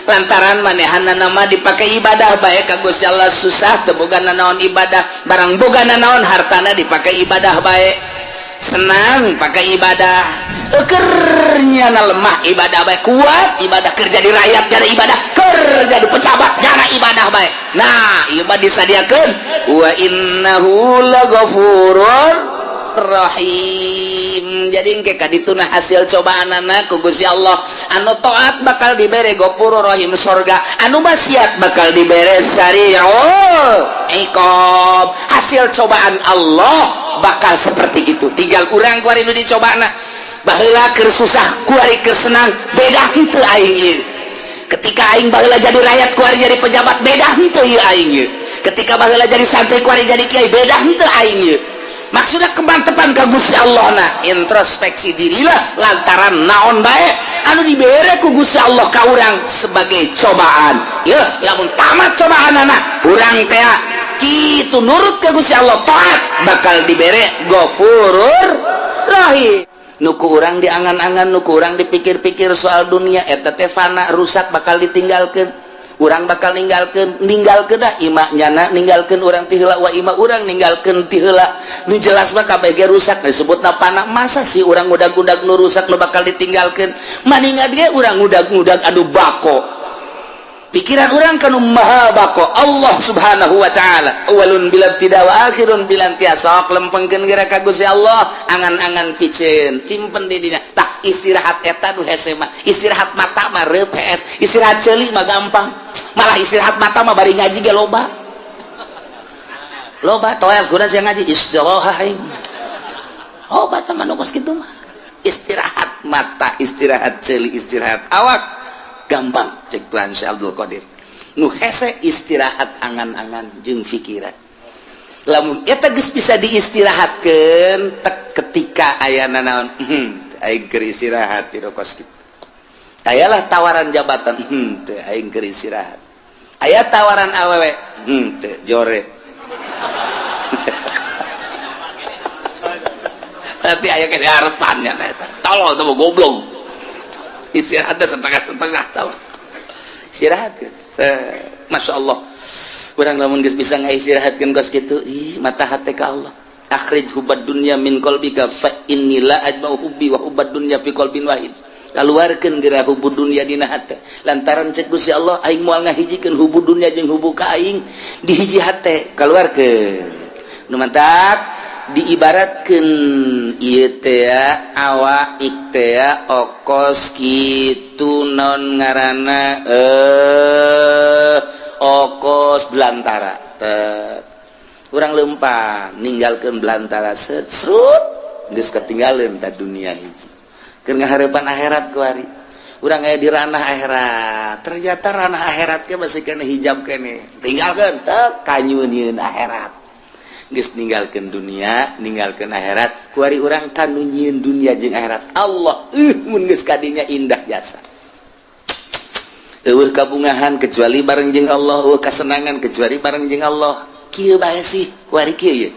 lantaran manehana nama dipakai ibadah baik ka Gusti Allah susah teu boga naon ibadah barang boga naon hartana dipakai ibadah baik senang pakai ibadah kernya lemah ibadah baik kuat ibadah kerja di rakyat jadi ibadah kerja di pejabat jadi ibadah baik nah ibadah disadiakeun wa innahu laghafurur rahim jadi engke kadituna hasil cobaanana ku Gusti Allah anu taat bakal dibere ghafurur rahim surga anu maksiat bakal dibere sari'ul iqab hasil cobaan Allah bakal seperti itu tinggal urang kuari nu dicobana baheula keur susah kuari keur senang beda henteu aing ieu ketika aing baheula jadi rakyat kuari jadi pejabat beda henteu ieu aing ieu ketika baheula jadi santri kuari jadi kiai beda henteu aing ieu maksudna kemantepan ka Gusti Allah na introspeksi dirilah lantaran naon bae anu dibere ku Gusti Allah ka urang sebagai cobaan yeuh lamun tamat cobaanana urang teh kitu nurut ke Gusti Allah taat bakal dibere ghafurur rahim nuku urang diangan-angan nuku urang dipikir-pikir soal dunia eta teh fana rusak bakal ditinggalkeun urang bakal ninggalkeun dah imahnyana ninggalkeun urang ti heula wa imah urang ninggalkeun ti heula nu jelas mah kabeh ge rusak disebutna fana masa sih urang ngudag-ngudag nu rusak nu bakal ditinggalkeun maningat ge urang ngudag-ngudag adu bako pikiran orang kanu maha bako Allah subhanahu wa ta'ala awalun bilab tidak wa akhirun bilan tiasa lempengkeun geura ka Gusti Allah angan-angan piceun timpen di dina tah istirahat eta nu hese mah istirahat mata mah reup hees istirahat ceuli mah gampang malah istirahat mata mah bari ngaji ge loba toel guna sia ngaji istirahat obat mah nu kos kitu mah istirahat mata istirahat ceuli istirahat awak gampang cek plan Syekh Abdul Qadir nu hese istirahat angan-angan jeung pikiran lamun eta geus bisa diistirahatkeun tek ketika ayana naon aing keur istirahat di kos kitu ayalah tawaran jabatan teu aing keur istirahat aya tawaran awewe teu jore nanti aya ke harapannya eta tolol teu goblok istirahat setengah-setengah tahu istirahat kan Masya Allah kurang lamun geus bisa ngaistirahatkeun kos kitu ih mata hate ka Allah akhrij hubad dunya min qalbika fa inni la ajma'u hubbi wa hubad dunya fi qalbin wahid kaluarkeun geura hubud dunya dina hate lantaran cek Gusti Allah aing moal ngahijikeun hubud dunya jeung hubbu ka aing di hiji hate kaluarkeun nu mantap diibaratkeun ieu teh awa iktea okos kitu non ngaranna okos belantara teh urang lempang ninggalkeun belantara srut geus ketinggalan ta dunia hiji keur ngahareupan akhirat kuari urang aya di ranah akhirat ternyata ranah akhirat ge masih kena hijab kene tinggalkeun teu kanyunieun akhirat geus ninggalkeun dunia ninggalkeun akhirat kuari urang kanu nyieun dunia jeung akhirat Allah mun geus kadinya indah jasa eueuh kabungahan kecuali bareng jeung Allah eueuh kasenangan kecuali bareng jeung Allah kieu bae sih kuari kieu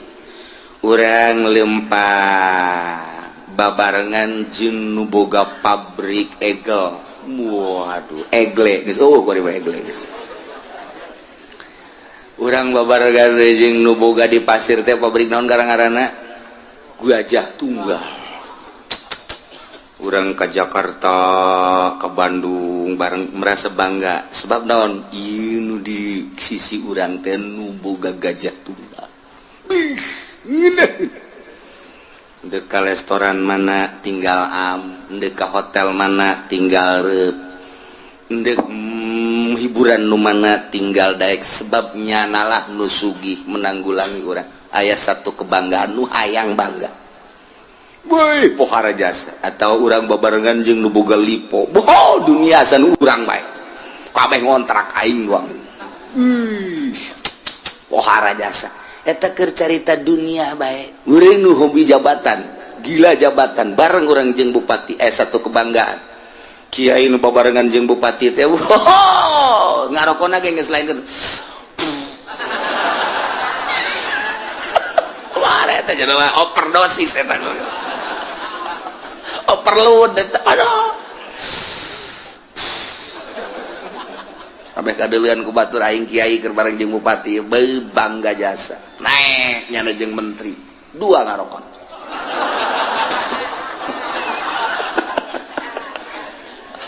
urang lempah babarengan jeung nu boga pabrik egel waduh egle geus kuari bae egle geus urang babarengan jeung nu boga di pasir teh pabrik naon garang-garana Gajah Tunggal urang ka Jakarta ka Bandung bareng merasa bangga sebab naon ieu nu di sisi urang teh nu boga Gajah Tunggal deuk ka restoran mana tinggal am deuk ka hotel mana tinggal reup deuk hiburan nu mana tinggal daek sebabnya nalah nu sugih menanggulangi urang aya satu kebanggaan nu hayang bangga boy pohara jasa atau urang babarengan jeung nu boga lipo dunia san urang bae kabeh ngontrak aing doang pohara jasa eta keur carita dunia bae urang nu hobi jabatan gila jabatan bareng urang jeung bupati satu kebanggaan kiai nu babarengan jeung bupati teh ngarokona ge geus lain wah eta jenengan overdosis eta overload eta aduh kabeh kadeuleun ku batur aing kiai keur bareng jeung bupati bangga jasa naik nyana jeung menteri dua ngarokon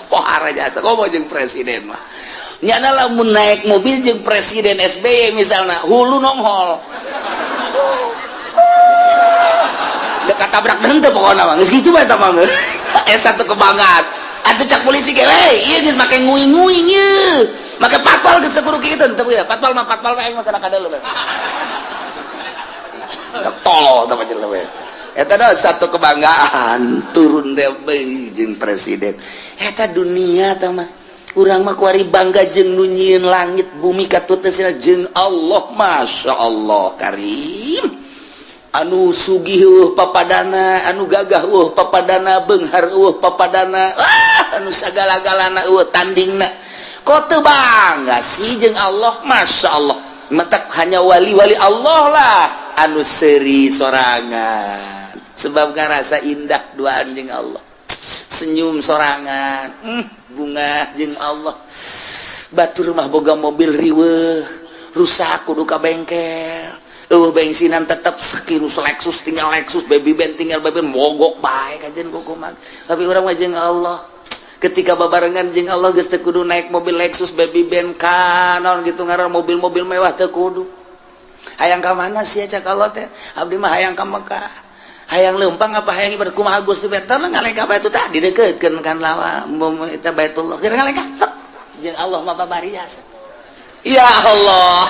pohara jasa komo jeung presiden mah nyana lamun naik mobil jeung presiden SBY misalna hulu nonghol dekat tabrak deung teh pokona mah geus kitu bae eta mah satu kebanggaan atuh cak polisi ge we ieu geus make nguing-nguing ieu make patwal geus kudu kitu teu ya patwal mah aing mah kana kadal tolol teh panjenengan we eta da satu kebanggaan turun teh beung jeung presiden eta dunia teh mah urang mah kuari bangga jeung nu nyieun langit bumi katutna jeung Allah masyaallah karim anu sugih papadana anu gagah papadana beunghar papadana anu sagala-galana tandingna kok teu bangga sih jeung Allah masyaallah matak hanya wali-wali Allah lah anu seuri sorangan sebab ngarasa indah duaan jeung Allah senyum sorangan bunga jeung Allah batur mah boga mobil riweuh rusak kudu ka bengkel bensinan tetap sekirus Lexus tinggal Lexus baby band tinggal baby band mogok bae kajen kukuman tapi urang mah jeung Allah ketika babarengan jeung Allah geus teu kudu naik mobil Lexus baby band kanon gitu ngaran mobil-mobil mewah teu kudu hayang ka mana sih cak Allah teh abdi mah hayang ka Mekah hayang leumpang apa hayang ibadah kumaha Gusti betul ngaleng ka batu tah dideukeukeun kan lawa eta Baitullah keur ngaleng ka jeung Allah mah babariasa. Ya Allah,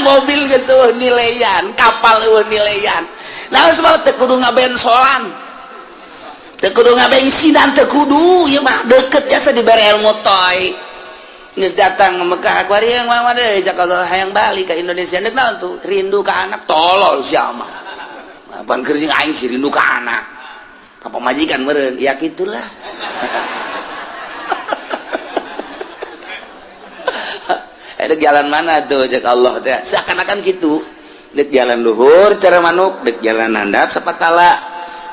mobil gitu nilaian, kapal nilaian. Nah, sebab teu kudu ngabensolan. Teu kudu ngabensinan teu kudu, ieu mah deukeut jasa dibere ilmu toy. Geus datang ke Mekah kuari yang mah deui Jakarta hayang balik ka Indonesia deuk naon tuh? Rindu ka anak tolol sia mah. Pan keur jeung aing si rindu ka anak. Ka pamajikan meureun, ya gitulah. Dek jalan mana tuh cek Allah teh seakan-akan gitu dek jalan luhur cara manuk dek jalan handap sapatala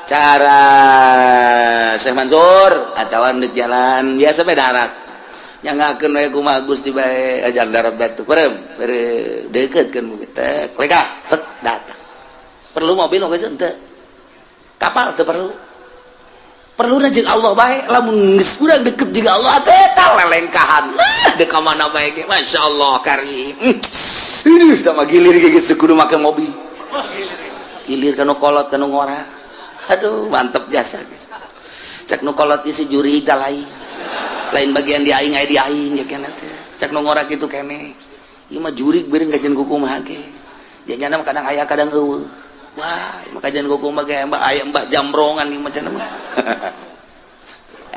cara Syekh Mansur atawa dek jalan biasa bae darat nyangakeun we kumaha Gusti bae ajar darat batu perem deukeutkeun mobil teh leka tek datang perlu mobil geus henteu kapal teu perlu jeung Allah bae lamun geus urang deket jeung Allah teh eta lelengkahan dek ka mana bae ge masyaallah karim tah mah gilir ge geus kudu make mobil gilir kana kolot kana ngora aduh mantep jasa geus cek nu kolot isi juri tah lain bagian di aing aya di aing ge kana teh cek nu ngora kitu keneh ieu mah juri beureung kajen kukumaha ge jadinya mah kadang aya kadang eueuh wah makajan kuku mah ge aya mbah jambrongan ieu macam mah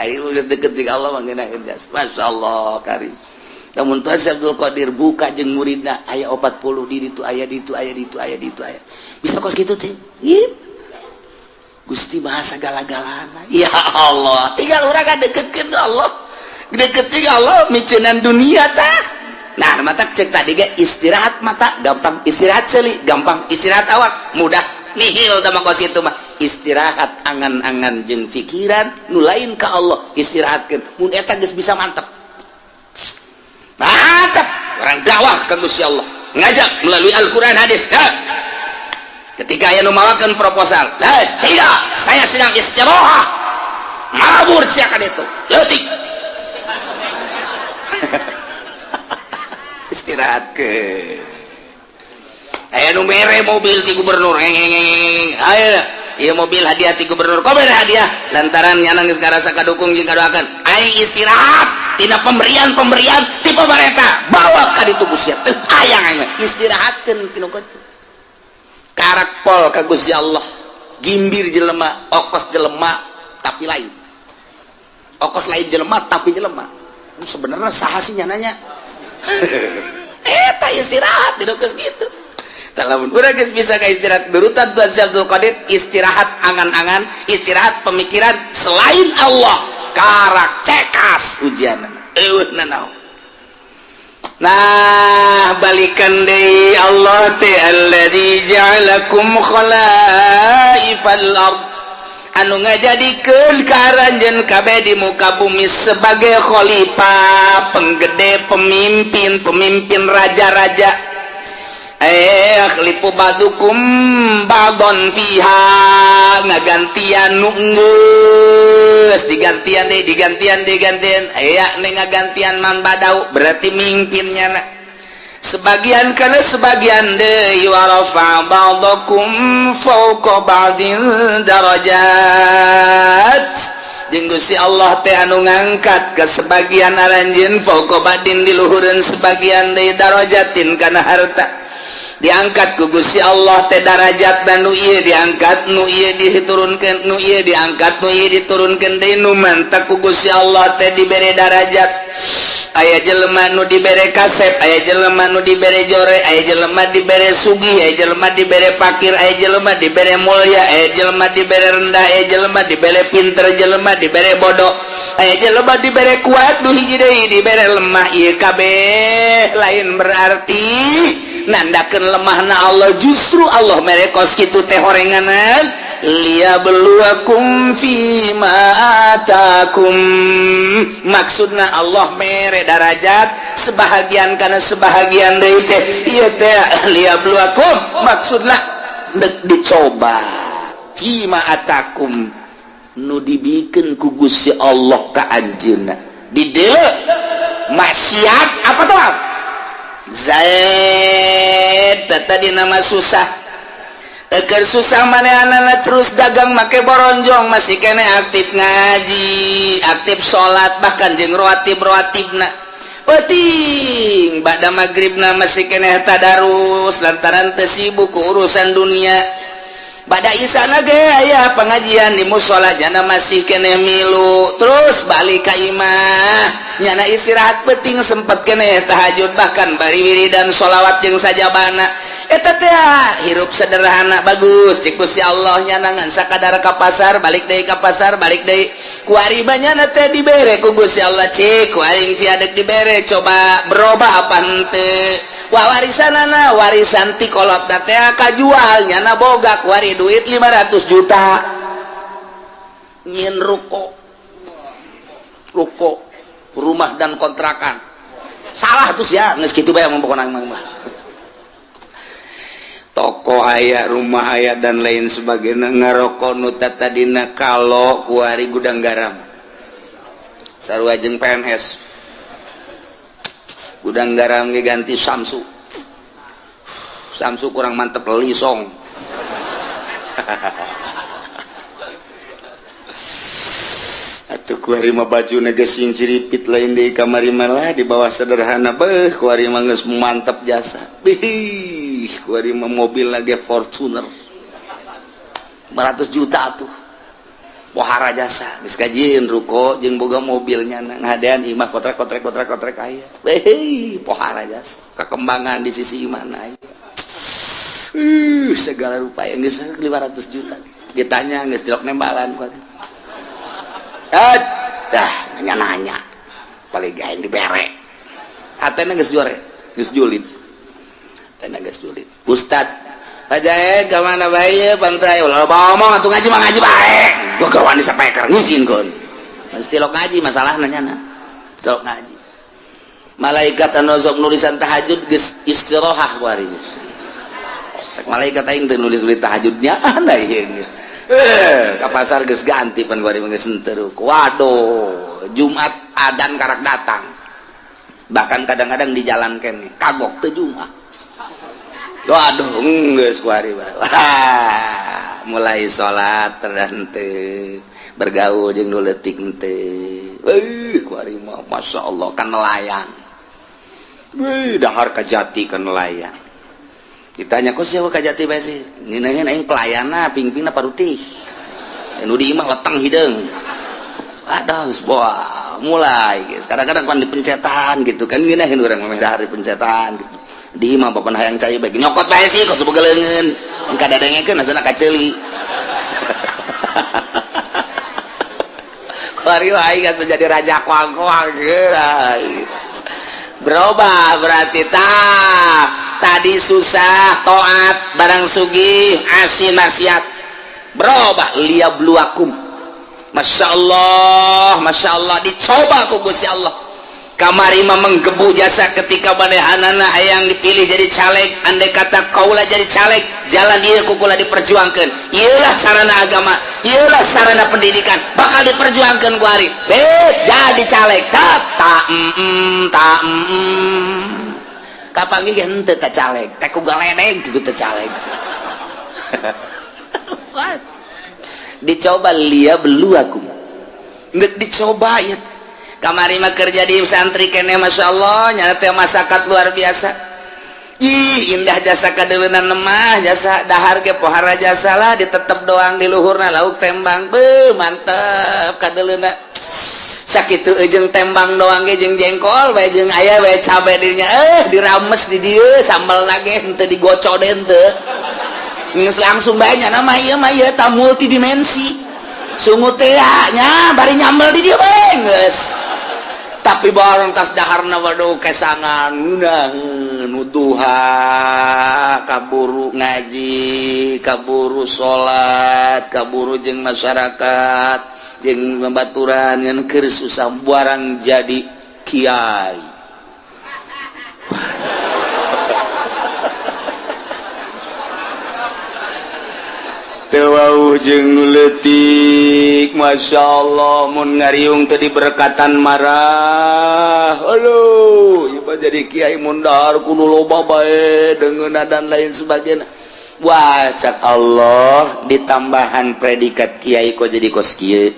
ayo geus deukeut jeung Allah mah ngeunaheun jas masyaallah karim lamun teu Abdul Qadir buka jeung muridna aya 40 di ditu aya bisa kos kitu teh ieu Gusti Maha sagala-galana ya Allah tinggal urang deukeutkeun Allah deukeut jeung Allah miceunan dunia tah nah mata cek tadi ge istirahat mata gampang istirahat ceuli gampang istirahat awak mudah nihil tama kos kitu mah istirahat angan-angan jeung pikiran nu lain ka Allah istirahatkeun mun eta geus bisa mantep mantep orang dakwah ka Gusti Allah ngajak melalui Al-Qur'an hadis ketika aya nu mawakeun proposal tidak saya sedang istirahat mabur sia ka ditu leutik istirahat ke aya nu mere mobil ti gubernur aya ieu mobil hadiah ti gubernur kok mere hadiah lantaran nyana geus ngarasa kadukung jeung kadoakeun aing istirahat tina pemberian ti pamarentah bawa ka ditu Gusti teu hayang aing istirahatkeun kitu kitu karakpol ka Gusti Allah gimbir jelema okos jelema tapi lain okos lain jelema tapi jelema sebenarnya saha sih nyananya eta istirahat di geus gitu lamun urang geus bisa ka istirahat berutan Tuhan Abdul Qadir istirahat angan-angan istirahat pemikiran selain Allah karak cekas ujianna eueuhna naon nah balikan deui Allah teh allazi ja'alakum khalaifal ard anu ngajadikeun karanjeun kabeh di muka bumi sebagai khalifah, penggede, pemimpin raja-raja. Khlifu badukum ba'don fiha, ngagantian nu geus digantian aya ngagantian man badau berarti mimpinnya na. Sebagian kana sebagian deui wa rafa ba'dakum fawqa ba'din darajat. Jeung Gusti Allah teh anu ngangkat ke sebagian aranjeun fawqa ba'din di luhureun sebagian deui darajatin kana harta. Diangkat ku Gusti Allah teh darajat dan nu ieu diangkat, nu ieu diturunkeun, nu ieu diangkat, nu ieu diturunkeun deui nu mantap ku Gusti Allah teh dibere darajat. Aya jelema nu dibere kasep, aya jelema nu dibere jore, aya jelema dibere sugih, aya jelema dibere fakir, aya jelema dibere mulya, aya jelema dibere rendah, aya jelema dibere pinter, jelema dibere bodoh, aya jelema dibere kuat, nu hiji deui dibere lemah. Ieu kabeh lain berarti nandakeun lemahna Allah. Justru Allah merekos kitu teh horenganan liyabluwakum fima atakum. Maksudna Allah mere darajat sebahagian kana sebahagian deui teh ieu teh liyabluwakum, maksudna dek dicoba fima atakum nu dibikeun ku Gusti Allah ka anjeunna. Dideuleu maksiat apa tuh? Zaid tadi nama susah. Eker susah manehanana terus dagang make boronjong, masih kene aktif ngaji, aktif sholat, bahkan jeung roatib-roatibna penting. Bada maghribna masih kene tadarus lantaran teu sibuk ku urusan dunia. Bada isana ge aya pengajian di mushola jana masih kene milu, terus balik ka imah nyana istirahat penting, sempat kene tahajud, bahkan bari wiridan sholawat jeung sajabana. Eta teh hirup sederhana bagus cik Gusti Allah nyana ngan sakadar ka pasar balik deui ka pasar balik deui ku ari banyana teh dibere ku Gusti Allah cik ku aing ciadek dibere coba berubah apa henteu warisanana warisan ti kolot teh kajual nyana boga ku ari duit 500 juta nyin ruko rumah dan kontrakan salah terus ya geus kitu bae pokona mah toko aya, rumah aya dan lain sebagainya, ngarokok nu tadina kalau kuari gudang garam sarua jeung PNS gudang garam ge ganti Samsu kurang mantep lisong atuh kuari mah bajuna geus sing ciripit lain deui kamari malah di bawah sederhana beuh kuari mah geus mantep jasa kuari mah mobil lagi Fortuner 500 juta tuh pohara jasa geus kajieun ruko jeung boga mobilnya ngadean imah kotrek aya pohara jasa kakembangan di sisi mana aya segala rupa yang geus 500 juta ditanya geus dilok nembalan kuari dah nanya paling gaeng dibere hatena geus juare geus julid tenaga sulit Ustad Pajae kemana bae pantai ulah ngomong atuh ngaji mah ngaji bae gua kawan disampaikan ngizin kon mesti lok ngaji masalah nanya lok ngaji malaikat anu sok nulisan tahajud geus istirahah kuari cek malaikat aing teu nulis tahajudnya ana ieu ka pasar geus ganti pan kuari geus henteu waduh Jumat adzan karak datang bahkan kadang-kadang di jalan kene kagok teu Jumat. Waduh, geus kuari mulai sholat dan bergaul jeung nu leutik teh. Kuari mah masyaallah kan nelayan. Dahar ka jati kan nelayan. Ditanya kok siapa ka jati bae sih? Ngeunaheun aing pelayana pingpingna parutih. Nu di imah letang hideung. Aduh, boah, mulai guys. Kadang-kadang pan dipencetan gitu kan ngeunaheun urang mah dahar dipencetan gitu. Di imah bapak hayang cai bagi nyokot bae sih kok sebegeleungeun engka dadengekeun asana kaceuli kuari wae geus jadi raja kuang-kuang berubah berarti tadi susah taat barang sugih asin maksiat berubah liyabluwakum. Masya Allah dicoba ku Gusti Allah. Kamari mah menggebu jasa ketika manehanana hayang dipilih jadi caleg, andai kata kaulah jadi caleg, jalan ieu kukula diperjuangkeun. Ieulah sarana agama, ieulah sarana pendidikan bakal diperjuangkeun ku ari. Jadi caleg kapan ge henteu teh caleg, teh ku galedeg kitu teh caleg. Dicoba liyabluwakum. Ngeuk dicoba ya. Kamari mah kerja di santri kene Masya Allah nyata masyarakat luar biasa. Ih indah jasa kadeuleunana mah jasa dahar ge pohara jasa lah ditetep doang di luhurna lauk tembang beuh mantep kadeuleuna sakitu jeung tembang doang ge jeung jengkol bae jeung aya bae cabe dirinya dirames di dieu sambelna ge henteu digocoden teu geus langsung bae nya mah ieu tah multidimensi sungut teh nya bari nyambel di dieu bae geus. Tapi barang tas daharna waduh kesangan nuduha kaburu ngaji kaburu salat kaburu jeung masyarakat jeung babaturan ngan keur susah barang jadi kiai. Tewauh jeung leutik Masya Allah mun ngariung tadi berkatan marah aduh ieu jadi kiai mundar kudu loba bae deungeunna dan lain sebagainya. Wah cak Allah ditambahan predikat kiai kok jadi kos kieu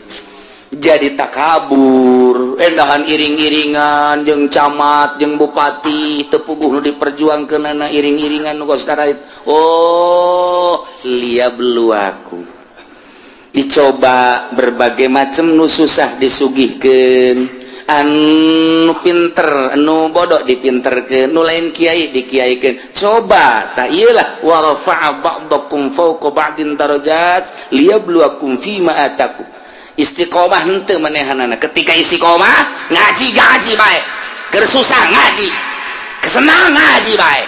jadi takabur endahan iring-iringan jeung camat jeung bupati teu puguh nu diperjuangkeunana iring-iringan nu kos karait. Oh liyabluwakum dicoba berbagai macam nu susah disugihkeun anu pinter anu bodoh dipinterkeun nu lain kiai dikiaikeun coba ta ieulah wa rafa'a ba'dakum fawqa ba'din darajat liyabluwakum fima atakum. Istiqomah henteu manehanana ketika istiqomah ngaji bae keur susah ngaji kesenang ngaji bae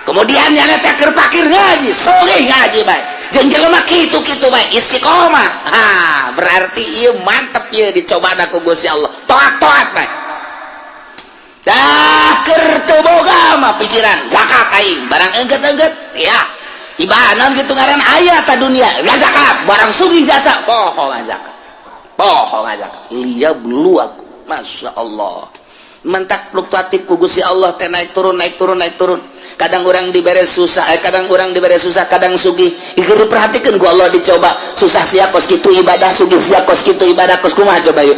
kemudian nyana teh keur pakir ngaji sore ngaji bae jeung jelema kitu-kitu bae istiqomah. Berarti ieu mantep ieu dicobana ku Gusti Allah toat-toat bae dah keur teu boga mah pikiran zakat aing barang engget-engget ya ibadah naon kitu ngaran aya ta dunia ya zakat barang sugih jasa poho zakat liyabluwakum. Masya Allah mentak fluktuatif ku Gusti Allah teh naik turun kadang orang dibere susah kadang orang dibere susah kadang sugih keur diperhatikeun ku Allah dicoba susah sia kos kitu ibadah sugih sia kos kitu ibadah kos kumaha coba yuk.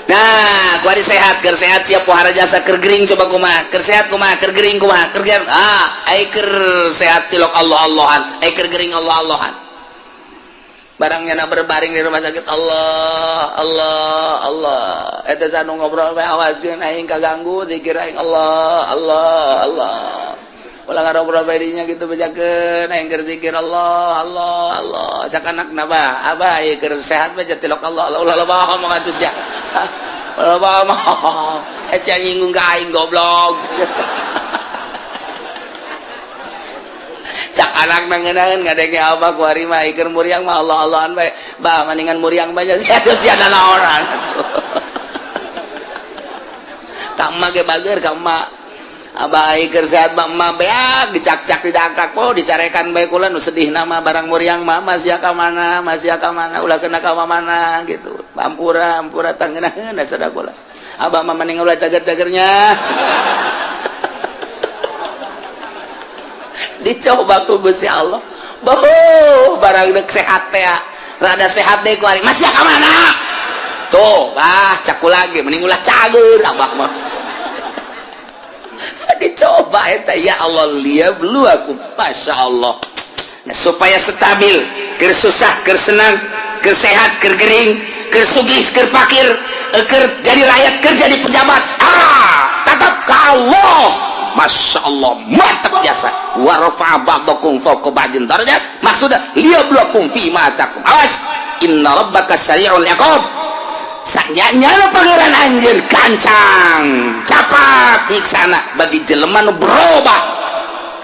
Nah ku ari sehat keur sehat sia pohara jasa keur gering coba kumaha keur sehat kumaha keur gering kumaha keur ai keur sehat tilok Allah-Allahan ai keur gering Allah-Allahan barangnya na berbaring di rumah sakit Allah eta sanu ngobrol bae awaskeun aing kaganggu zikir aing Allah ulah ngarobrol bae dinya kitu bejakeun aing keur zikir Allah cak anakna ba abah ieu keur sehat bae tilok Allah ulah loba ngomong atuh sia loba mah sia nyinggung ka aing goblok cak anak nangeunaan ngadenge abah ku ari mah keur muriang mah Allah-Allahan bae bah mendingan muriang bae atuh sia naonan atuh ka emma ge bager ka emma abah keur sehat mah emma beak dicak-cak didangkak po dicarekan bae kula nu sedih nama barang muriang mah masih ka mana ulah kena ka mana gitu ampura tangeunaheun sada kula abah mah mending ulah cager-cagernya dicoba ku Gusti Allah barang dek sehat teh rada sehat deh ku ari masih ka mana tuh caku lagi mending ulah cager abah mah dicoba eta ya Allah liyabluwakum. Masya Allah nah, supaya stabil keur susah keur senang keur sehat keur gering keur sugih keur fakir keur jadi rakyat keur jadi pejabat tetap ka Allah. Masya Allah mantap jasa wa rafa'a ba'dakum fawqa ba'din darajat maksudnya liyabluwakum fima atakum. Awas inna rabbaka sari'ul iqab sanyanya pangeran anjeun kancang capat nyiksana bagi jelema nu berubah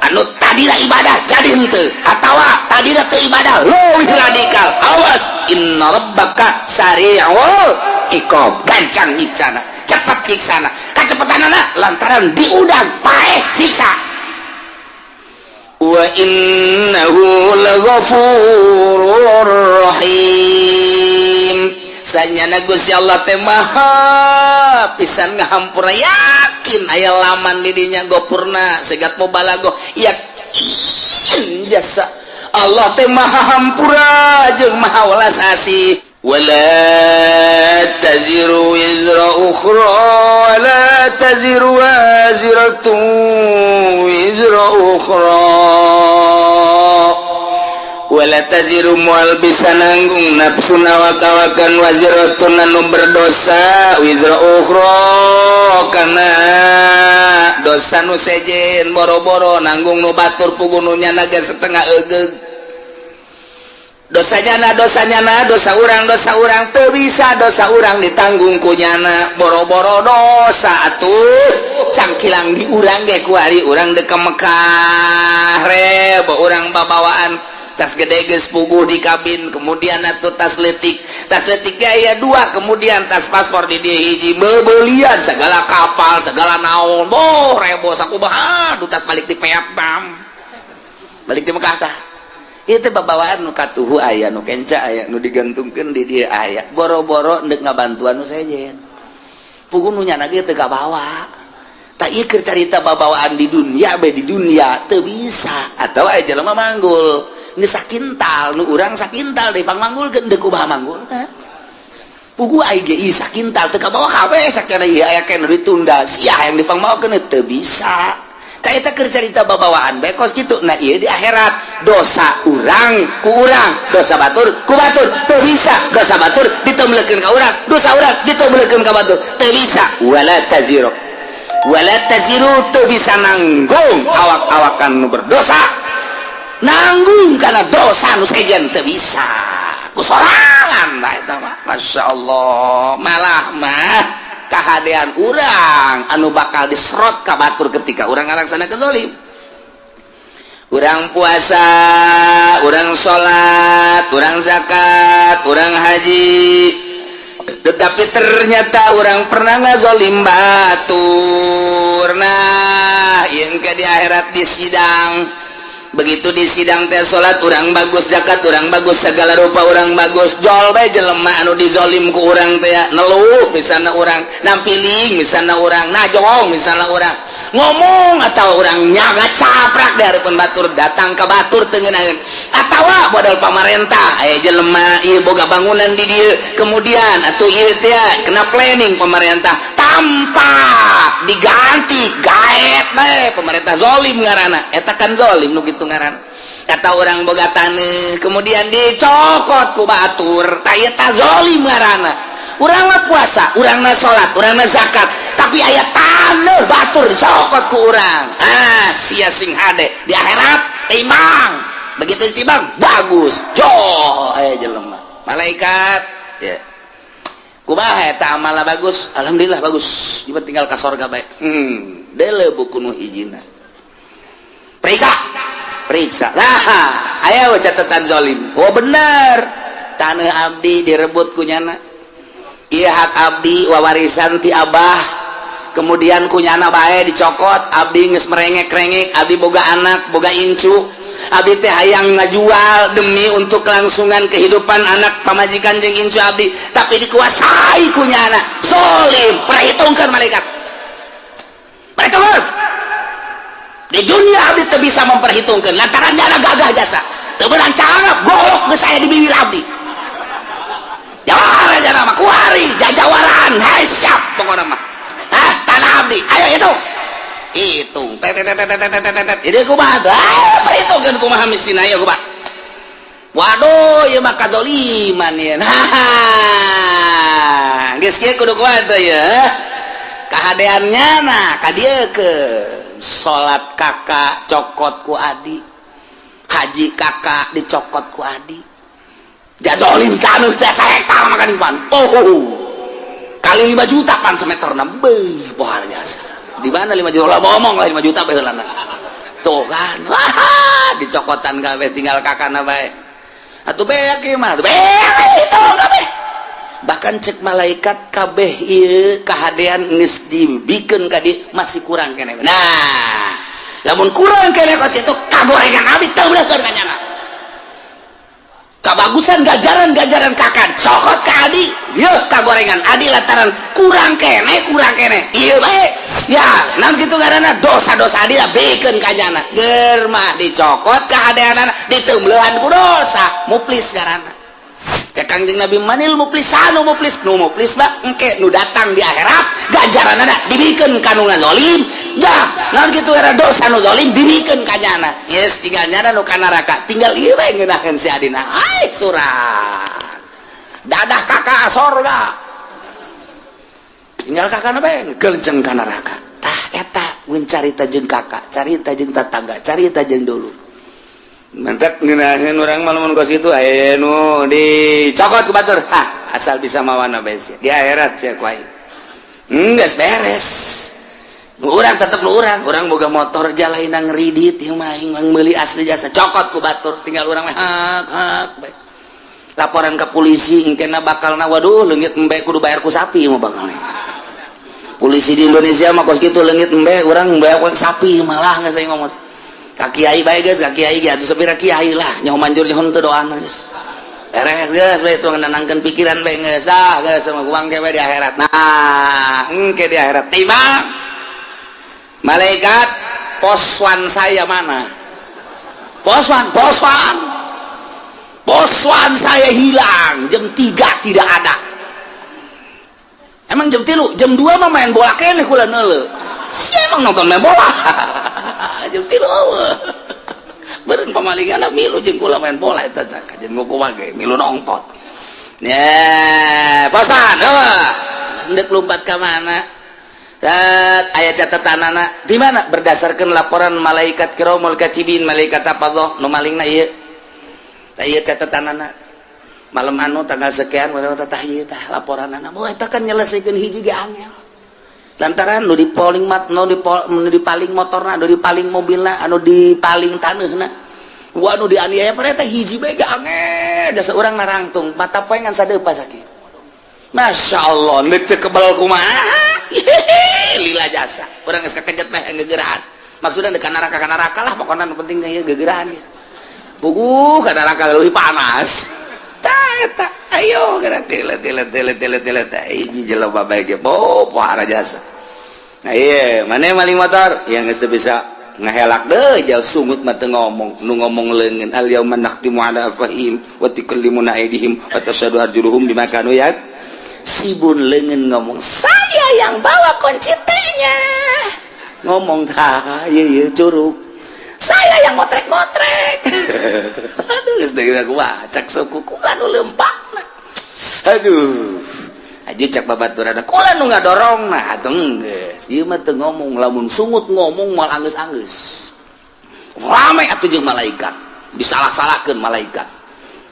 anu tadina ibadah jadi henteu atawa tadina teu ibadah leuwih radikal. Awas, inna rabbaka sari'ul iqab, gancang nyiksana, cepat nyiksana. Kacepetanana lantaran diudang paeh siksa. Wa innahu laghafurur rahim. Sanyana Gusti Allah teh maha pisan ngahampura, yakin aya laman di dinya gopurna segat mau balago, yakin jasa Allah teh maha hampura jeung maha welas asih. Wala taziru wizra ukhra wala taziru waziratun wizra ukhra wala taziru mual bisa nanggung nafsu nawakawakan waziratun anu berdosa wizra ukhra kana dosa nu sejen boro-boro nanggung nu batur pugununya naga setengah egeug. Dosanya dosa urang teu bisa dosa urang ditanggung kunyana, boro-boro dosa atuh cangkilang di urang ge ku ari urang dek Mekah rebo urang babawaan tas gede geus puguh di kabin, kemudian atuh tas letik aya dua, kemudian tas paspor di dieu hiji, beubeulian segala kapal segala naon boh rebo sakumaha tas balik di Vietnam balik di Mekah tah. Itu babawaan nu katuhu aya nu kenca aya nu digantungkeun di dieu aya, boro-boro ndek ngabantuan nu sejen puguh nu nyana ge teu kabawa. Tak ieu keur carita babawaan di dunia be di dunia teu bisa, atawa aya jelema manggul geus sakintal nu urang sakintal deui pangmanggulkeun deuk kumaha manggul puguh aya ge ieu sakintal teu kabawa kabeh sakana ieu aya keneh ditunda sia hayang dipangmawakeun teu bisa. Eta keur carita babawaan bekos kitu. Nah ieu di akhirat dosa urang ku urang, dosa batur ku batur teu bisa. Dosa batur ditomlekeun ka urang, dosa urang ditomlekeun ka batur teu bisa. Wala taziru teu bisa nanggung awak-awakan nu berdosa, nanggung kana dosa nu sejen teu bisa ku sorangan. Nah eta mah masyaallah malah mah kahadean urang anu bakal diserot ka batur ketika urang ngalaksanakeun zalim. Urang puasa, urang salat, urang zakat, urang haji, tetapi ternyata urang pernah ngazolim batur. Nah yang ke di akhirat di sidang, begitu di sidang teh salat urang bagus, zakat urang bagus, segala rupa urang bagus, jol bae jelema anu dizolim ku urang teh neluh misalna urang, nampiling misalna urang, najong misalna urang, ngomong atau urang nyaga caprak di hareupeun batur, datang ka batur teu ngeunaheun atawa modal pamarentah aya jelema ieu boga bangunan di dieu, kemudian atuh ieu teh kena planning pamarentah tanpa diganti gaet bae pemerintah zolim ngaranna, eta kan zolim nu kitu ngaranna. Kata orang boga taneuh kemudian dicokot ku batur, tah ieu tah zolim ngaranna. Urangna puasa, urangna salat, urangna zakat, tapi aya taneuh batur dicokot ku urang. Ah, sia sing hade di akhirat timbang. Begitu ditimbang bagus, jol aya jelema. Malaikat ya. Kumaha eta amalna bagus, alhamdulillah bagus. Ieu tinggal ka sorga bae. Deuleu buku nu hijina. Periksa. Nah, aya we catatan zalim. Oh bener. Taneuh abdi direbut ku nyana. Ieu hak abdi wawarisan ti abah. Kemudian ku nyana bae dicokot, abdi geus merengek-rengek, abdi boga anak, boga incu. Abdi teh hayang ngajual demi untuk kelangsungan kehidupan anak pamajikan jeung incu abdi, tapi dikuasai ku nyana. Zalim, perhitungkeun malaikat. Perhitungkeun. Di dunia abdi teu bisa memperhitungkeun lantaran nyana gagah jasa. Teu beurang carana golok geus aya di bibir abdi. Jawara jana mah kuari jajawaran, hai siap pokona mah. Hah, tanah abdi. Ayo hitung. Hitung. Jadi kumaha teh? Perhitungkeun kumaha miskin aya kumaha. Waduh, ieu mah kadzaliman ieu. Nah, geus kieu kudu kuat teh ya. Kahadeannya nah ka dieu keun. Salat kakak cokot ku adi. Haji kakak dicokot ku adi. Jazolim taneuh teh 1 hektar makan iban. Oh. Kali 5 juta pan semeterna. Beuh, pohar jasa. Di mana 5 juta? Lah ngomong lah 5 juta bae heulana. tuh kan wah dicokotan kabeh tinggal kakana bae atuh beak ieu mah beak itu kabeh bahkan cek malaikat kabeh ieu kahadean geus dibikeun ka dieu masih kurang keneh nah lamun kurang keneh kos kitu kagorengan abdi teu beuleukeun kanyana kabagusan gajaran kakan cokot ka adi yeuh kagorengan adi lantaran kurang kene ieu bae ya naon kitu ngaranna dosa-dosa adi bikeun kanyana geur mah dicokot kahadeanana diteumleuhan ku dosa muflis ngaranna cek Kangjeng Nabi manil muflis anu muflis nu muflis mah engke nu datang di akhirat gajaranana dibikeun ka nu ngazolim dah naon kitu era dosa nu zalim dibikeun kanyana yes tinggal nyana nu ka neraka tinggal ieu bae ngeunaheun si adina ai surat dadah kakak sorga tinggal kakana bae ngeuleujeng ka neraka tah eta mun carita jeung kakak carita jeung tetangga carita jeung dulu mantap ngeunaheun urang mah lamun kos kitu aya nu dicokot ku batur hah asal bisa mawana bae di akhirat sia ku aing geus beres urang tetep nu urang boga motor jalaina ngeridit yang maing meuli asli jasa cokot ku batur tinggal urang hak bae laporan ke polisi engkena bakalna waduh leungit embe kudu bayar ku sapi mah bakalna polisi di Indonesia mah kos kitu leungit embe urang bayar ku sapi malah geus aing ngomong ka kiai bae geus ka kiai ge atuh sapira kiai lah nyaho manjur nyaho teu doana geus beres geus bae tuh ngenenangkeun pikiran bae geus geus sama uang ge bae di akhirat nah engke di akhirat tiba malaikat poswan saya mana poswan saya hilang jam 3 tidak ada emang jam 3 jam 2 mah main bola keneh kula neuleuh siapa emang nonton main bola jam 3 beureun pamalinganna milu jeung kula main bola eta cak jeung kumaha ge milu nonton ya poswan hendak lompat ka mana ayat catatanana di mana berdasarkan laporan malaikat kiramul katibin malaikat hafadzah nu malingna ieu ayat catatanana malam anu tanggal sekian tah ieu tah laporanana moe eta kan nyelesaikeun hiji ge angel lantaran nu dipaling dipaling motorna nu dipaling mobilna anu dipaling taneuhna anu dianiaya pada eta hiji bae ge angel da saurang narangtung mata poe ngan sadeupa sakitu Masya Allah nek teu kebal kumaha lila jasa urang geus kakejat mah ngegerahan maksudna deuk ka neraka lah pokona nu penting ieu gegerahan ya puguh ka neraka leuwih panas tah eta ayo geura tilet hiji jelema bae ge pohara jasa nah ieu mane maling motor yang geus teu bisa ngahelak deui jauh sungut mah teu ngomong nu ngomong leungeun al yauma nakhtimu ala afahim wa tukallimuna aydihim wa tashhadu arjuluhum bima kanu sibun leungeun ngomong saya yang bawa kunci T-nya ngomong tah ieu curug saya yang motrek aduh geus deui kumaha cak suku kula nu leumpakna aduh aja cak babaturan kula nu ngadorongna atuh geus ieu mah teu ngomong lamun sungut ngomong moal anggeus-anggeus rame atuh jeung malaikat disalah-salahkeun malaikat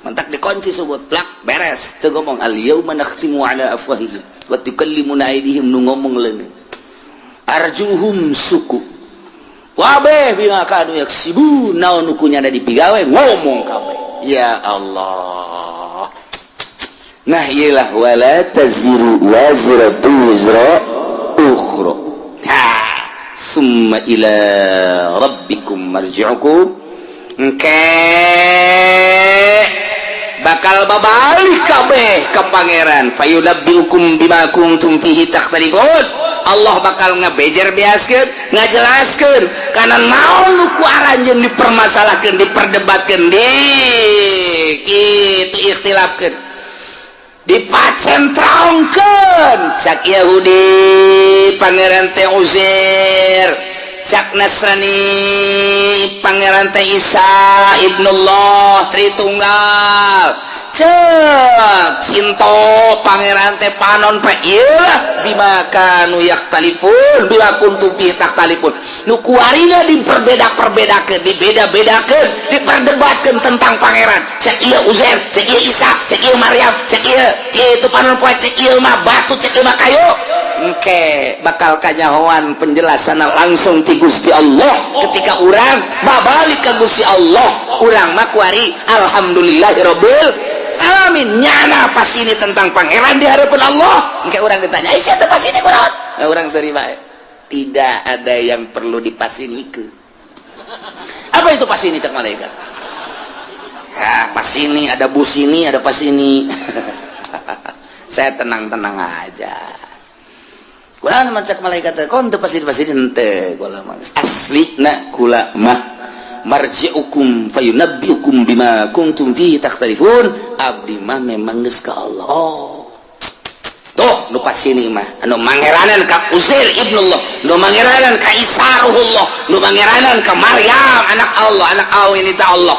mentak dikunci subut plak beres teu ngomong al yauma nakhtimu ala afwahihim wa tukallimuna aydihim nu ngomong leungeun arjuhum suku wabeh bima kanu yaksibun naon nu kunyana dipigawe ngomong kabeh ya Allah nah iyalah wala taziru wazratu wizra ukhra ha summa ila rabbikum marji'ukum bakal babalik kabeh ka pangeran fayunabbiukum bima kuntum fihi takhtalifun Allah bakal ngabejer biaskeun ngajelaskeun kana naon nu ku aranjeun dipermasalahkeun diperdebatkeun kitu ikhtilafkeun dipacentraungkeun cak Yahudi pangeran teh Uzair cak Nasrani pangeran teh Isa ibnullah Tritunggal cek Sinto pangeran teh Panon pa ieu bima kanu yaktalifun bila kuntum fi taktalifun nu kuarina diperbeda-perbedakeun dibeda-bedakeun diperdebatkeun tentang pangeran cek ieu Uzair cek ieu Isa cek ieu Maryam cek ieu kitu Panon poe cek ieu mah batu cek ieu mah kayu engke bakal kanyahoan penjelasan langsung ti Gusti Allah ketika urang babalik ke Gusti Allah urang mah kuari alhamdulillahirabbil alamin nyana pas ini tentang pangeran di hadapan Allah engke urang ditanya isi teh pas ini kunaon urang seri bae tidak ada yang perlu dipasinikeun apa itu pas ini cak malaikat ya pas ini ada bus ini ada pas ini saya tenang-tenang aja kula macak malaikat kon teu pasti henteu kula mah aslina kula mah marji'ukum fayunabbiukum bima kuntum fihi takhtalifun abdi mah memang geus ka Allah tuh nu pas ini mah anu mangeranan ka Uzair ibnullah nu mangeranan ka Isa ruhullah nu mangeranan ka Maryam anak Allah anak awin ta Allah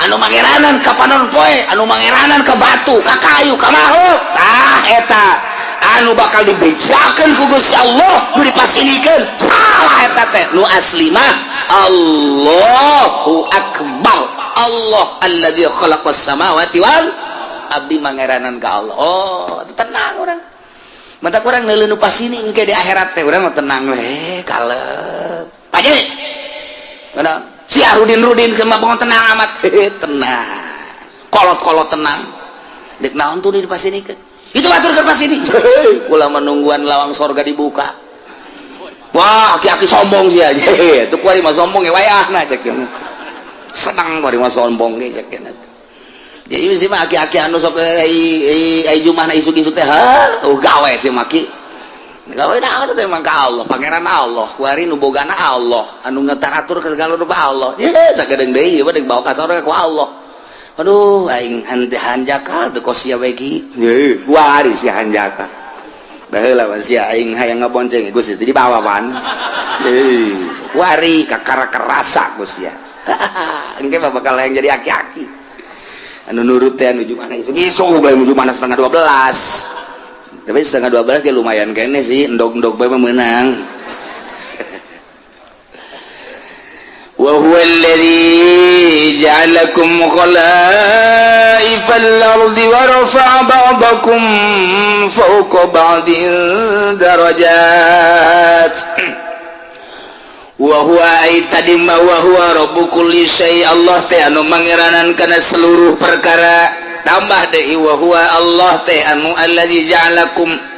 anu mangeranan ka panon poe anu mangeranan ka batu ka kayu ka makhluk tah eta anu bakal dibejakeun ku Gusti Allah nu dipasinikeun salah eta teh nu asli mah Allahu akbar Allah alladzi khalaqas samawati wal abdi mangeranan ka Allah oh tenang urang mata kurang neuleuh nu pasini engke di akhirat teh urang mah tenang we kalep paje kana si Rudin sama bangun tenang amat tenang kolot tenang dek naon tuh di pasini ke itu batur ke pasini kula menungguan lawang sorga dibuka wah aki-aki sombong sih aja tuh kuari mah sombong ya wayahna cek senang kuari mah sombong ge cek jadi sih mah aki-aki anu sok ai jumah na isuk-isuk teh gawe sih maki gawe naon teh mah ka Allah pangeran Allah kuari nu bogana Allah anu ngatatur ke segala rupa Allah ye sagedeung deui ieu deuk bawa ka sorga ku Allah aduh aing henteu hanjaka teu kosia we ki ye kuari si hanjaka baheula masih aing hayang ngabonceng Gusti teu dibawa pan kuari kakara kerasa Gusti ya engke bakal yang jadi aki-aki anu nurut teh anu jumana isuk bae jumana 11:30 tapi 11:30 kayak lumayan kene sih endog-endog bae menang wa huwa alladzi ja'alakum khalaifal ardi wa rafa'a ba'dakum fawqa ba'din darajat wa huwa aitadima wa huwa rabbu kulli syai Allah teh anu mangeranan kana seluruh perkara tambah deui wa huwa Allah teh anu allazi ja'alakum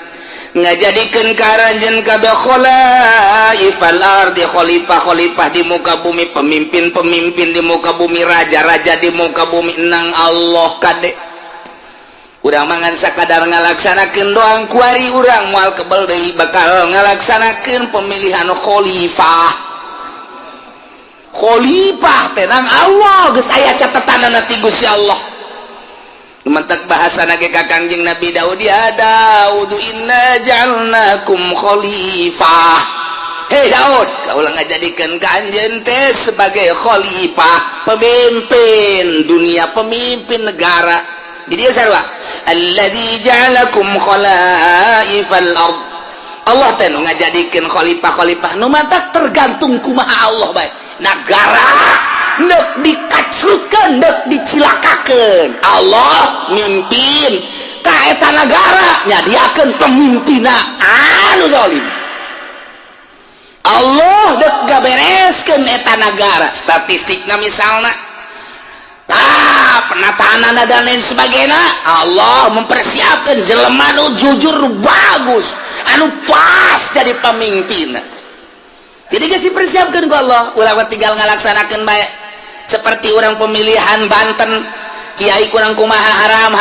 ngajadikeun karanjeun kabeh khalaifal ardi khalifah di muka bumi pemimpin di muka bumi raja di muka bumi nang Allah kade urang mangan sakadar ngalaksanakeun doang kuari urang moal kebal deui bakal ngalaksanakeun pemilihan khalifah teh nang Allah geus aya catatanana ti Gusti Allah mentak bahasa nage kakangjeng Nabi Daud ya Daud inna ja'alnakum khalifah hei Daud kaulah ngajadikeun ka anjeun teh sebagai khalifah pemimpin dunia pemimpin negara jadi sarua alladzi ja'alakum khalaifal ard Allah teh nu ngajadikeun khalifah nu mantak tergantung kumaha Allah bae negara nek dikacrutkeun nek dicilakakeun Allah mimpin ka eta nagara nyadiakeun pemimpinna anu zalim Allah dek gabereskeun eta nagara statistikna misalna penataanana dan lain sebagainya Allah mempersiapkan jelema anu jujur bagus anu pas jadi pemimpin jadi geus dipersiapkeun ku Allah ulah tinggal ngalaksanakeun bae seperti orang pemilihan Banten kiai kurang kumaha haram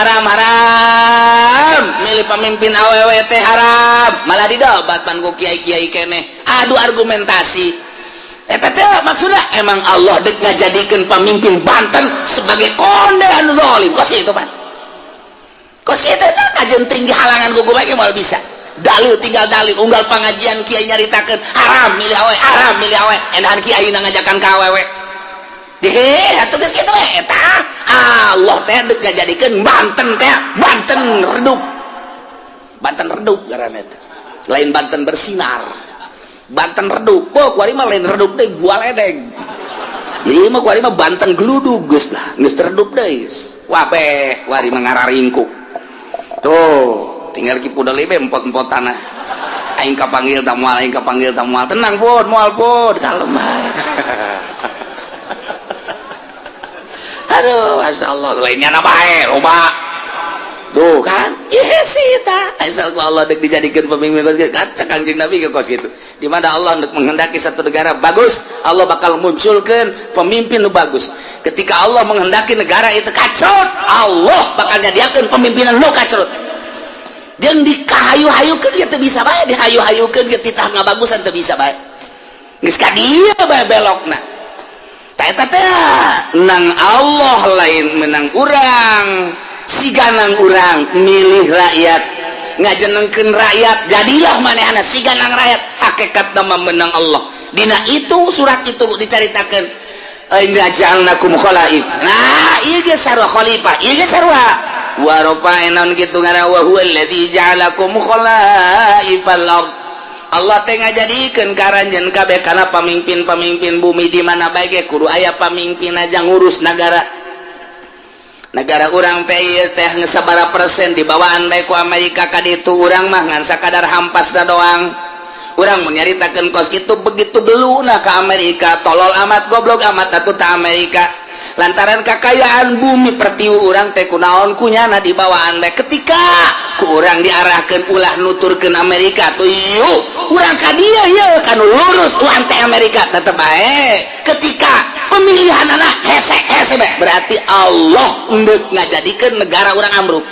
milih pemimpin awewe teh haram malah didobat pan ku kiai-kiai keneh adu argumentasi eta teh maksudna emang Allah deuk ngajadikeun pemimpin Banten sebagai konde anu zalim kos itu pan kos kitu teh kajeun tinggi halangan ku bae moal bisa dalil tinggal dalil unggal pengajian kiai nyaritakeun haram milih awe endahan kiai ngajakan ka awewe atuh geus kitu we eta Allah teh deuk ngajadikeun Banten teh Banten redup ngaranna teh lain Banten bersinar Banten redup kuari mah lain redup teh gua ledeng jadi mah kuari mah Banten gludug geus lah geus redup deui wah beh kuari mah ngararingkuk tuh tinggal ki pudel ieu empot-empotanna aing kapanggil tamual tenang pun moal pun kalem aduh masyaallah lainnya na bae loba tuh kan yes eta asal ku Allah dek dijadikan pemimpin kaca Kangjeng Nabi ke kos gitu di mana Allah hendak menghendaki satu negara bagus Allah bakal munculkan pemimpin nu bagus ketika Allah menghendaki negara itu kacrut Allah bakal nyadiakeun pemimpinan nu kacrut jeung dikahayu-hayukeun ge teu bisa bae dihayu-hayukeun ge titah ngabagusan teu bisa bae geus ka dieu bae belokna ta eta teh nang Allah lain menang urang siganang urang milih rakyat ngajenengkeun rakyat jadilah manehna siganang rakyat hakikat nama menang Allah dina itu surat itu dicaritakeun inna ja'alnakum khalaif nah ieu ge sarua khalifah ieu ge sarua wa rafa'na kitu ngana wa huwal ladzi ja'alakum khalaifal ard Allah teh ngajadikeun karanjeun kabeh kana pamimpin-pamimpin bumi di mana bae ge kudu aya pamimpin aja ngurus negara urang teh teh sabaraha persen dibawaan bae ku Amerika ka ditu urang mah ngan sakadar hampasna doang urang mun nyaritakeun kos kitu begitu beluna ka Amerika tolol amat goblok amat atuh ta Amerika lantaran kakayaan bumi pertiwu urang teh kunaon kunyana dibawaan bae ketika ku urang diarahkeun ulah nuturkeun Amerika tuh yuk urang ka dieu yeuh kanu lurus uang teh Amerika tetep bae ketika pemilihanana hese bae berarti Allah hendak ngajadikeun negara urang ambruk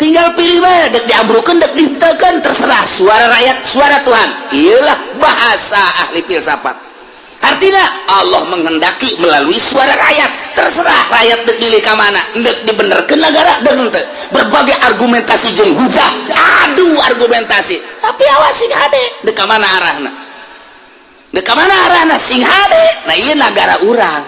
tinggal pilih bae dek diambrukeun dek dihenteukeun terserah suara rakyat suara Tuhan iyalah bahasa ahli filsafat artinya Allah menghendaki melalui suara rakyat terserah rakyat dek milih ka mana dek dibenerkeun negara dek henteu berbagai argumentasi jeung hujah adu argumentasi tapi awas sing hade dek ka mana arahna dek ka mana arahna sing hade nah ieu negara urang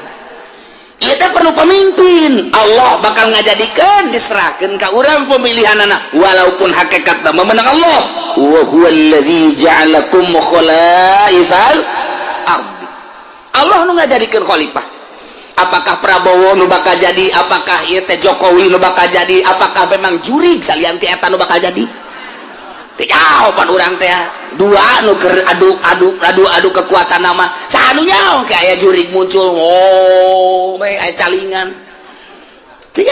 ieu teh perlu pemimpin Allah bakal ngajadikeun diserahkeun ka urang pemilihanana walaupun hakikatna memenang Allah wa huwallazi ja'alakum khalaifal ard Allah nu ngajadikeun khalifah apakah Prabowo nu bakal jadi apakah ieu teh Jokowi nu bakal jadi apakah memang jurig salian ti eta nu bakal jadi teh jawaban urang teh dua nu keur adu kekuatan nama saha nu nyaho ke aya jurig muncul oh bae aya calingan teh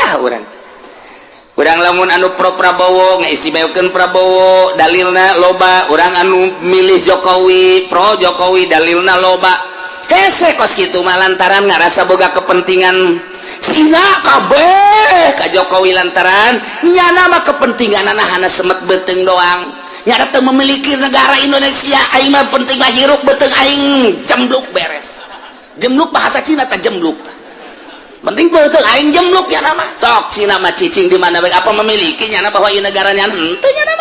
urang lamun anu pro Prabowo ngaistimewakeun Prabowo dalilna loba urang anu milih Jokowi pro Jokowi dalilna loba hese kos kitu mah lantaran ngarasa boga kepentingan sina kabeh ka Jokowi lantaran nyana mah kepentinganana hana semet beuteung doang nyana teu memiliki negara Indonesia aing mah penting mah hirup beuteung aing jembluk beres jembluk bahasa Cina teh jembluk penting beuteung aing jembluk nyana mah sok Cina mah cicing di mana bae apa memiliki nyana bahwa ieu negara nyana henteu nyana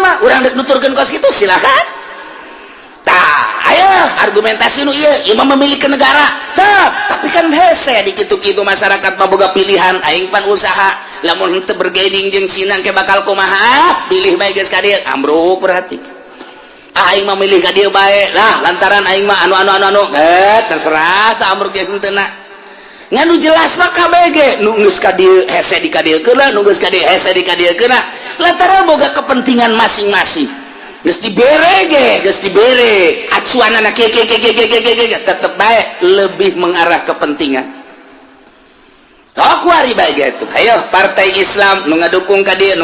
mah urang dek nuturkeun kos kitu silakan ayo argumentasi nu ieu imam memiliki negara tapi kan hese di kitu-kitu masyarakat boga pilihan aing pan usaha lamun henteu bergaining jeung Cina ke bakal kumaha pilih bae geus ka dieu ambruk berarti aing mah milih ka dieu bae lah lantaran aing mah anu terserah tah ambruk ge henteuna nganu jelas mah kabeh ge nu geus ka dieu hese di ka dieu keula nu geus ka dieu hese di ka dieu keula lantaran boga kepentingan masing-masing geus dibere acuanana ke tetep bae lebih mengarah kepentingan aku ari bae gitu ayo partai Islam nu ngadukung ka dieu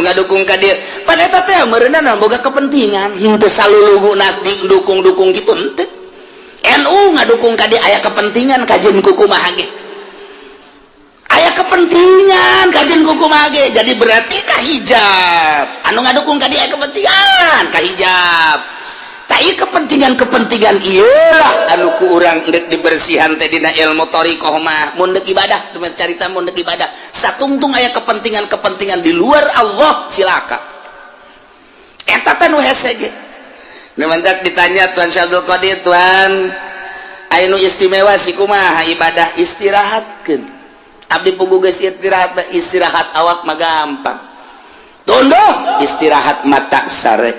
pada eta teh meureunana boga kepentingan teu saluluguna dukung kitu henteu NU ngadukung ka dieu aya kepentingan kajeun kumaha ge aya kepentingan kajeun kumaha ge jadi berarti kahijab anu ngadukung ka dieu aya kepentingan kahijab tai kepentingan ieu lah anu ku urang deuk dibersihan teh dina ilmu thariqah mah mun deuk ibadah teu carita mun deuk ibadah satungtung aya kepentingan di luar Allah cilaka eta teh nu hese ge nu mentak ditanya Tuan Syabdul Qadir Tuan aya nu istimewa si kumaha ibadah istirahatkeun abdi pugu geus istirahat awak mah gampang tondo istirahat mata sare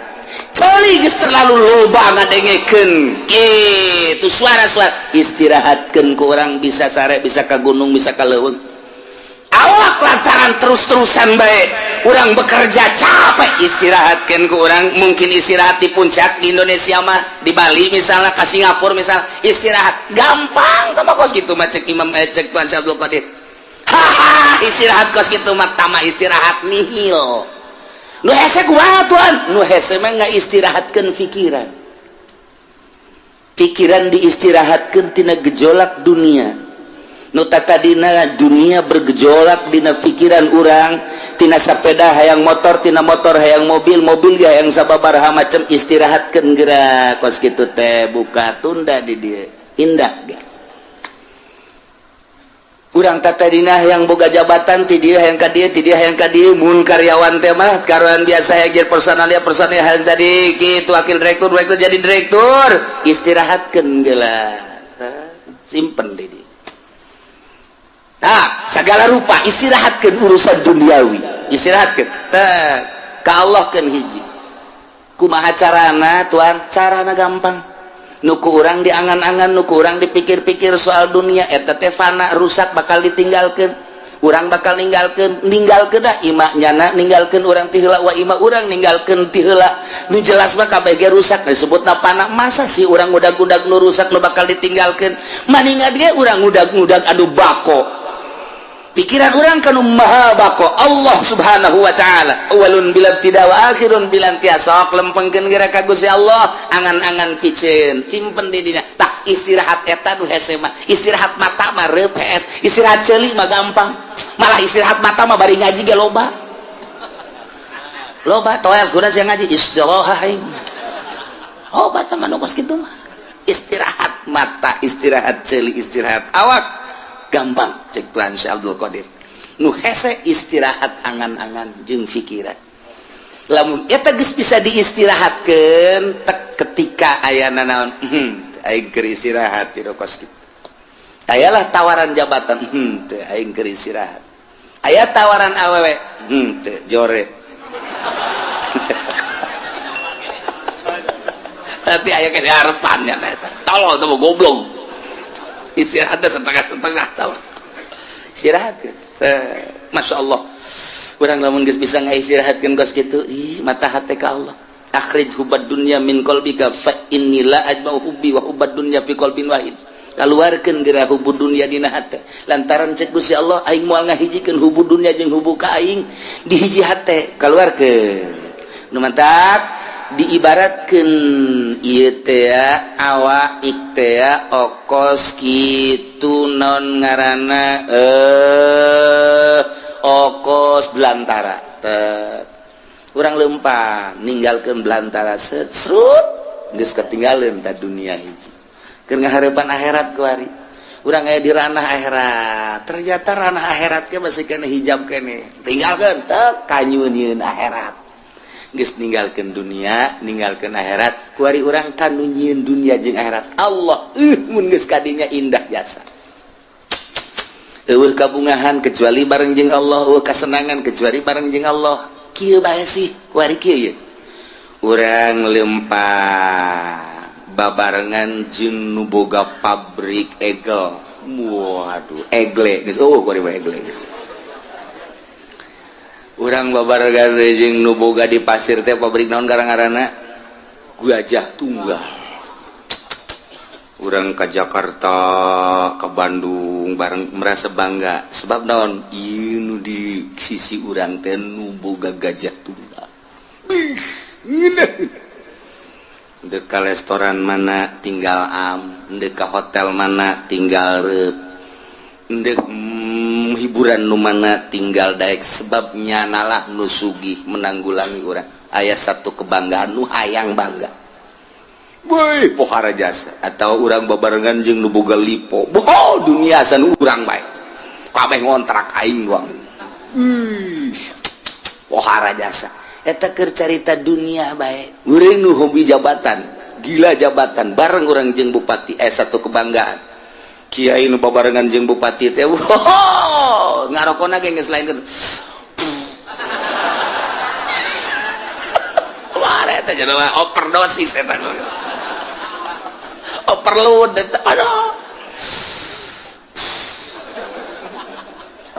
coli geus terlalu loba ngadengekeun kitu suara-suara istirahatkeun ku urang bisa sare bisa ka gunung bisa ka leuweung awak lantaran terus-terusan baik orang bekerja capek istirahatkan ke orang mungkin istirahat di puncak di Indonesia mah di Bali misalnya ke Singapura misalnya istirahat gampang tambah kos gitu macek Imam cek Tuan Syekh Abdul Qadir haha istirahat kos gitu mah tama istirahat nihil nu hese kumaha tuan nu hese mah ngaistirahatkeun pikiran diistirahatkeun tina gejolak dunia nu tadina dunia bergejolak dina pikiran urang tina sepeda hayang motor tina motor hayang mobil ge hayang sababaraha macam istirahatkeun geura kos kitu teh buka tunda di dieu indah ge urang tadina hayang boga jabatan ti dieu hayang ka dieu mun karyawan teh mah karyawan biasa hayang personal hayang jadi kitu wakil direktur jadi direktur istirahatkeun geula simpen di dieu segala rupa istirahatkan urusan duniawi istirahatkan ka Allah kan hiji kumaha carana tuan carana gampang nuku urang diangan-angan nuku urang dipikir-pikir soal dunia eta teh fana rusak bakal ditinggalkeun urang bakal ninggalkeun dah imahnyana ninggalkeun urang ti heula wa imah urang ninggalkeun ti heula nu jelas mah kabeh ge rusak disebutna fana masa sih urang ngudag-ngudag nu rusak nu bakal ditinggalkeun maningat ge urang ngudag-ngudag anu bako pikiran orang kanu maha bako Allah subhanahu wa ta'ala awalun bilam tidak wa akhirun bilam tiasok lempengkeun geura ka Gusti Allah angan-angan piceun timpen di dina tak istirahat eta nu hese mah istirahat mata mah reup hees istirahat ceuli mah gampang malah istirahat mata mah bari ngaji ge loba toel guna sia ngaji istirahat obat mah nu kos kitu mah istirahat mata istirahat ceuli istirahat awak gampang cek Tuan Syekh Abdul Qadir nu hese istirahat angan-angan jeung pikiran lamun eta geus bisa diistirahatkeun tek ketika aya naon aing keur istirahat di kos kitu ayalah tawaran jabatan teu aing keur istirahat aya tawaran awewe teu jore tapi aya ke harapannya eta tolol teu goblok istirahatnya setengah-setengah tahu istirahat kan Masya Allah kurang lamun geus bisa ngaistirahatkeun kos kitu mata hate ka Allah akhrij hubad dunya min qalbika fa inni la ajma'u hubbi wa hubad dunya fi qalbin wahid kaluarkeun geura hubud dunya dina hate lantaran cek Gusti Allah aing moal ngahijikeun hubud dunya jeung hubbu ka aing di hiji hate kaluarkeun nu mantap diibaratkeun ieu teh awak teh okos kitu naon ngaranna okos belantara teh urang lempang ninggalkeun belantara srut geus ketinggalan ta dunia hiji keur ngahareupan akhirat kuari urang aya di ranah akhirat ternyata ranah akhirat ge masih kena hijab kene tinggalkeun teu kanyunieun akhirat geus ninggalkeun dunia ninggalkeun akhirat kuari urang tanu nyieun dunia jeung akhirat Allah mun geus kadinya indah jasa eueuh kabungahan kecuali bareng jeung Allah eueuh kasenangan kecuali bareng jeung Allah kieu bae sih kuari kieu ye urang lempah babarengan jeung nu boga pabrik egel waduh egle geus kuari bae egle geus urang babarengan jeung nu boga di pasir teh pabrik naon garang-garana Gajah Tunggal urang ka Jakarta ke Bandung bareng merasa bangga sebab naon ieu nu di sisi urang teh nu boga Gajah Tunggal dek ka restoran mana tinggal dek ka hotel mana tinggal reup dek hiburan nu mana tinggal daek sebab nyanalah nu sugih menanggulangi urang aya satu kebanggaan nu hayang bangga boy pohara jasa atau urang babarengan jeung nu boga lipo dunia san urang bae kabeh ngontrak aing doang pohara jasa eta keur carita dunia bae urang nu hobi jabatan gila jabatan bareng urang jeung bupati satu kebanggaan kiai nu babarengan jeung bupati teh ngarokona ge geus lain wah eta jenama overdosis eta overload eta aduh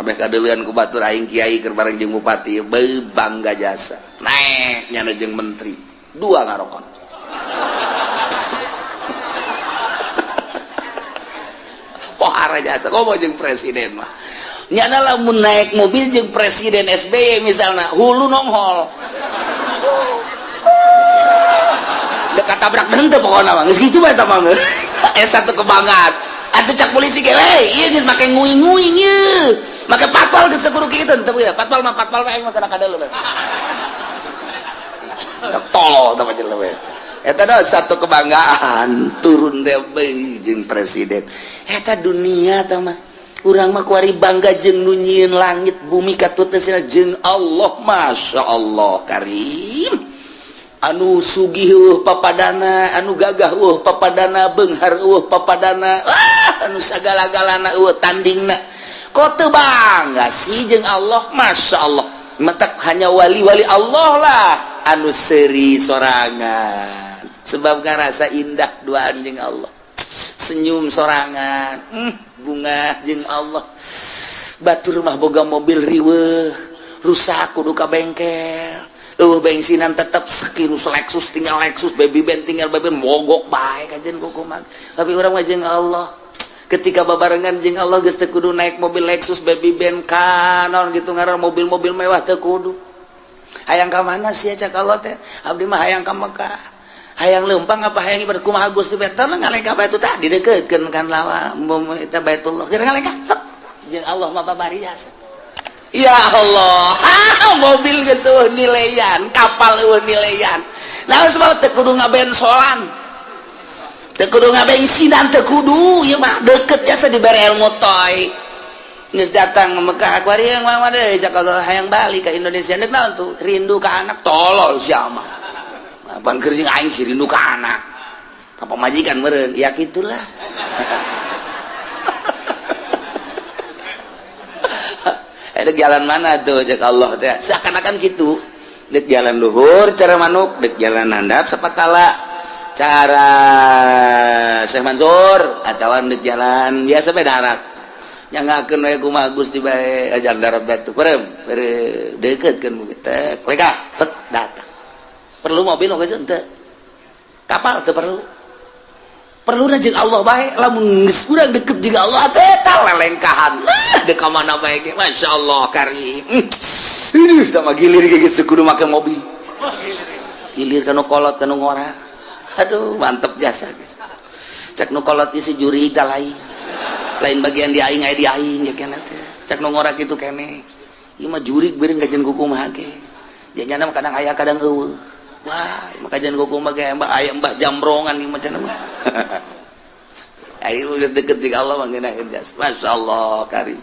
kabeh kadeuleun ku batur aing kiai keur bareng jeung bupati bangga jasa naik nyana jeung menteri dua ngarokon pohara jasa komo jeung presiden mah nyana lamun naik mobil jeung presiden SBY misalna hulu nonghol dekat tabrak henteu pokona mah geus kitu bae eta mah satu kebanggaan atuh cak polisi ge we ieu geus make nguing-nguing ieu make patpal geus kudu kitu teu ya patpal mah aing mah kana kadeuleun tolol teh panjang we eta da satu kebanggaan turun deh jeung presiden eta dunia teh mah urang mah kuari bangga jeung nu nyieun langit bumi katutesna jeung Allah masyaallah karim anu sugih papadana anu gagah papadana beunghar papadana anu sagala-galana tandingna kok teu bangga sih jeung Allah masyaallah matak hanya wali-wali Allah lah anu seuri sorangan sebab ngarasa indah duaan jeung Allah senyum sorangan bunga jeung Allah batur mah boga mobil riweuh rusak kudu ka bengkel bensinan tetap sekirus Lexus tinggal Lexus baby band tinggal baby band mogok bae kajen kukuman tapi urang mah jeung Allah ketika babarengan jeung Allah geus teu kudu naik mobil Lexus baby band kanon gitu ngaran mobil-mobil mewah teu kudu hayang ka mana sia cak Allah teh abdi mah hayang ka Mekah hayang leumpang apa hayang ibadah kumaha Gusti betul ngalengka batu tah dideuketkeun kan lawa eta Baitullah keur ngalengka jeung Allah mah babari jasa ya Allah mobil geus nilaian kapal nilaian naon sebab teu kudu ngabensolan teu kudu ngabensinan teu kudu ieu mah deukeut jasa dibere ilmu toy geus datang Mekah kuari yang mah deui cak Allah hayang balik ka Indonesia nek naon tuh rindu ka anak tolol sia mah pan keur jeung aing si rindu ka anak ka pamajikan meureun ya kitulah dek jalan mana tuh cek Allah teh seakan-akan gitu dek jalan luhur cara manuk dek jalan handap sapatala cara Syekh Mansur atawa dek jalan biasa bae darat nyangakeun we kumaha Gusti bae ajar darat batu perem deukeutkeun mobil teh leka tet datang perlu mobil geus teu kapal teu perlu jeung Allah bae lamun geus urang deket jeung Allah teh eta lelengkahan dek ka mana bae ge masyaallah karim tah mah gilir ge geus kudu make mobil gilir kana kolot kana ngora aduh mantep jasa geus cek nu kolot isi juri tah lain bagian di aing aya di aing ya kana teh cek nu ngora kitu keneh ieu mah jurig beureung gajen kukumaha ge janjana mah kadang aya kadang eueuh wah makajan kukumaha ge aya mbah jambrongan ieu mah cenah mah ayo geus deukeut jeung Allah mah ngeunaheun jas masyaallah karim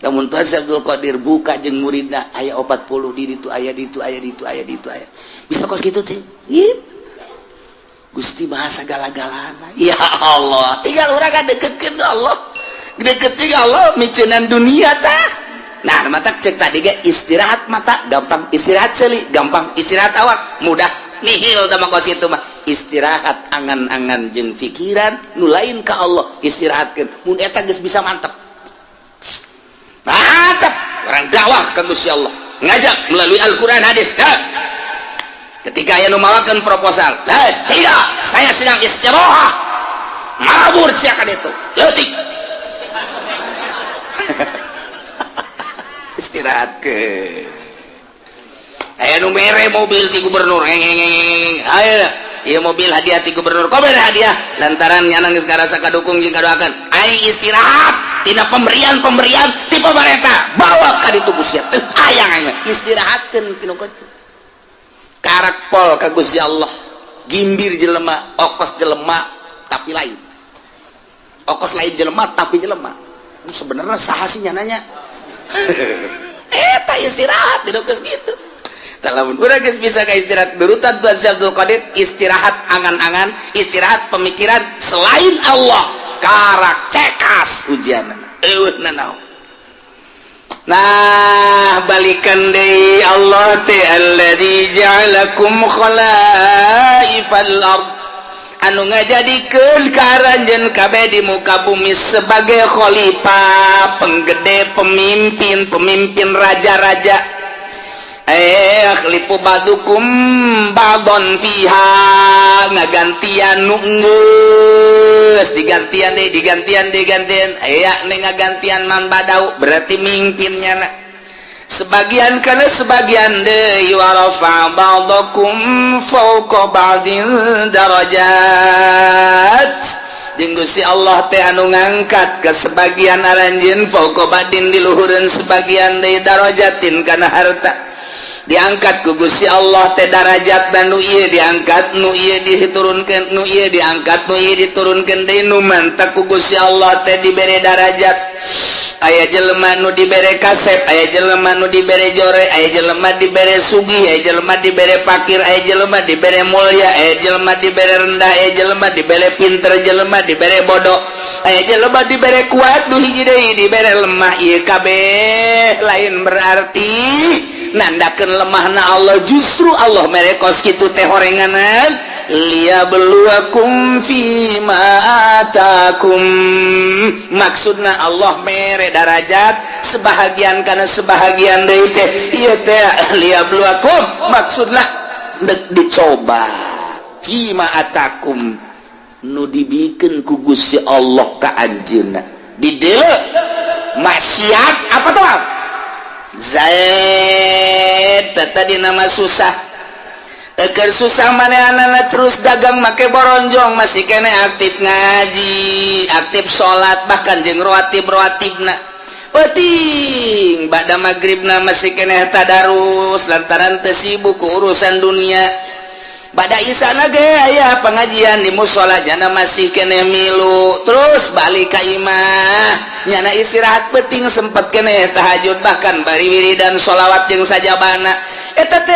lamun tuan Abdul Qadir buka jeung muridna aya 40 di ditu aya ditu aya ditu aya ditu aya bisa kos kitu teh Gusti bahasa gala-galana ya Allah tinggal urang deukeutkeun Allah deukeut jeung Allah miceunnan dunia tah nah mata cek tadi ge istirahat mata gampang istirahat seuli gampang istirahat awak mudah nihil tah kos kitu mah istirahat angan-angan jeung pikiran nu lain ka Allah istirahatkeun mun eta geus bisa mantep mantep orang dakwah ka Gusti Allah ngajak melalui Al-Qur'an hadis ketika aya nu mawakeun proposal tidak saya sedang istirahat mabur sia ka ditu leutik istirahatkeun aya nu mere mobil ti gubernur aya ieu mobil hadiah ti gubernur kok mere hadiah lantaran nyana geus ngarasa kadukung jeung kadoakeun aing istirahat tina pemberian ti pamarentah bawa ka ditu Gusti teu hayang aing istirahatkeun tinu kitu karak pol ka Gusti Allah gimbir jelema okos jelema tapi lain okos lain jelema tapi jelema sebenarnya saha sih nyananya eta istirahat dinu geus kitu lamun urang geus bisa ka istirahat berutan Tuan Abdul Qadir istirahat angan-angan istirahat pemikiran selain Allah karak cekas ujianna eueuh nanaon nah balikan deui Allah teh alladzi ja'alakum khalaifal ard anu ngajadikeun karanjeun kabeh di muka bumi sebagai khalifah, penggede, pemimpin raja-raja. Lipu badukum badon fiha, ngagantian nu geus digantian ngagantian man badau berarti mimpinnya na. Sebagian kana sebagian deui warafa ba'dakum fawqa ba'din darajat. Jeung Gusti Allah teh anu ngangkat ke sebagian aranjeun fawqa ba'din di luhureun sebagian deui darajatin kana harta. Diangkat ku Gusti Allah teh darajat dan nu ieu diangkat, nu ieu diturunkeun, nu ieu diangkat, nu ieu diturunkeun deui nu mantak ku Gusti Allah teh dibere darajat. Aya jelema nu dibere kasep, aya jelema nu dibere jore, aya jelema dibere sugih, aya jelema dibere fakir, aya jelema dibere mulya, aya jelema dibere rendah, aya jelema dibere pinter, jelema dibere bodoh, aya jelema dibere kuat, nu hiji deui dibere lemah. Ieu kabeh lain berarti nandakeun lemahna Allah, justru Allah merekos kitu teh horenganan liyabluwakum fima atakum. Maksudna Allah mere darajat sebahagian kana sebahagian deui teh ieu teh liyabluwakum, maksudna dek dicoba fima atakum nu dibikeun ku Gusti Allah ka anjeunna. Di dieu maksiat apa tuh? Zaid tadi nama susah. Eker susah manehanana terus dagang make boronjong, masih kene aktif ngaji, aktif sholat, bahkan jeung rawatib-rawatibna penting. Bada maghribna masih kene tadarus lantaran teu sibuk ku urusan dunia. Bada isana ge aya pengajian di mushola jana masih kene milu, terus balik ka imah nyana istirahat penting, sempat kene tahajud, bahkan bari wiridan sholawat jeung sajabana. Eta teh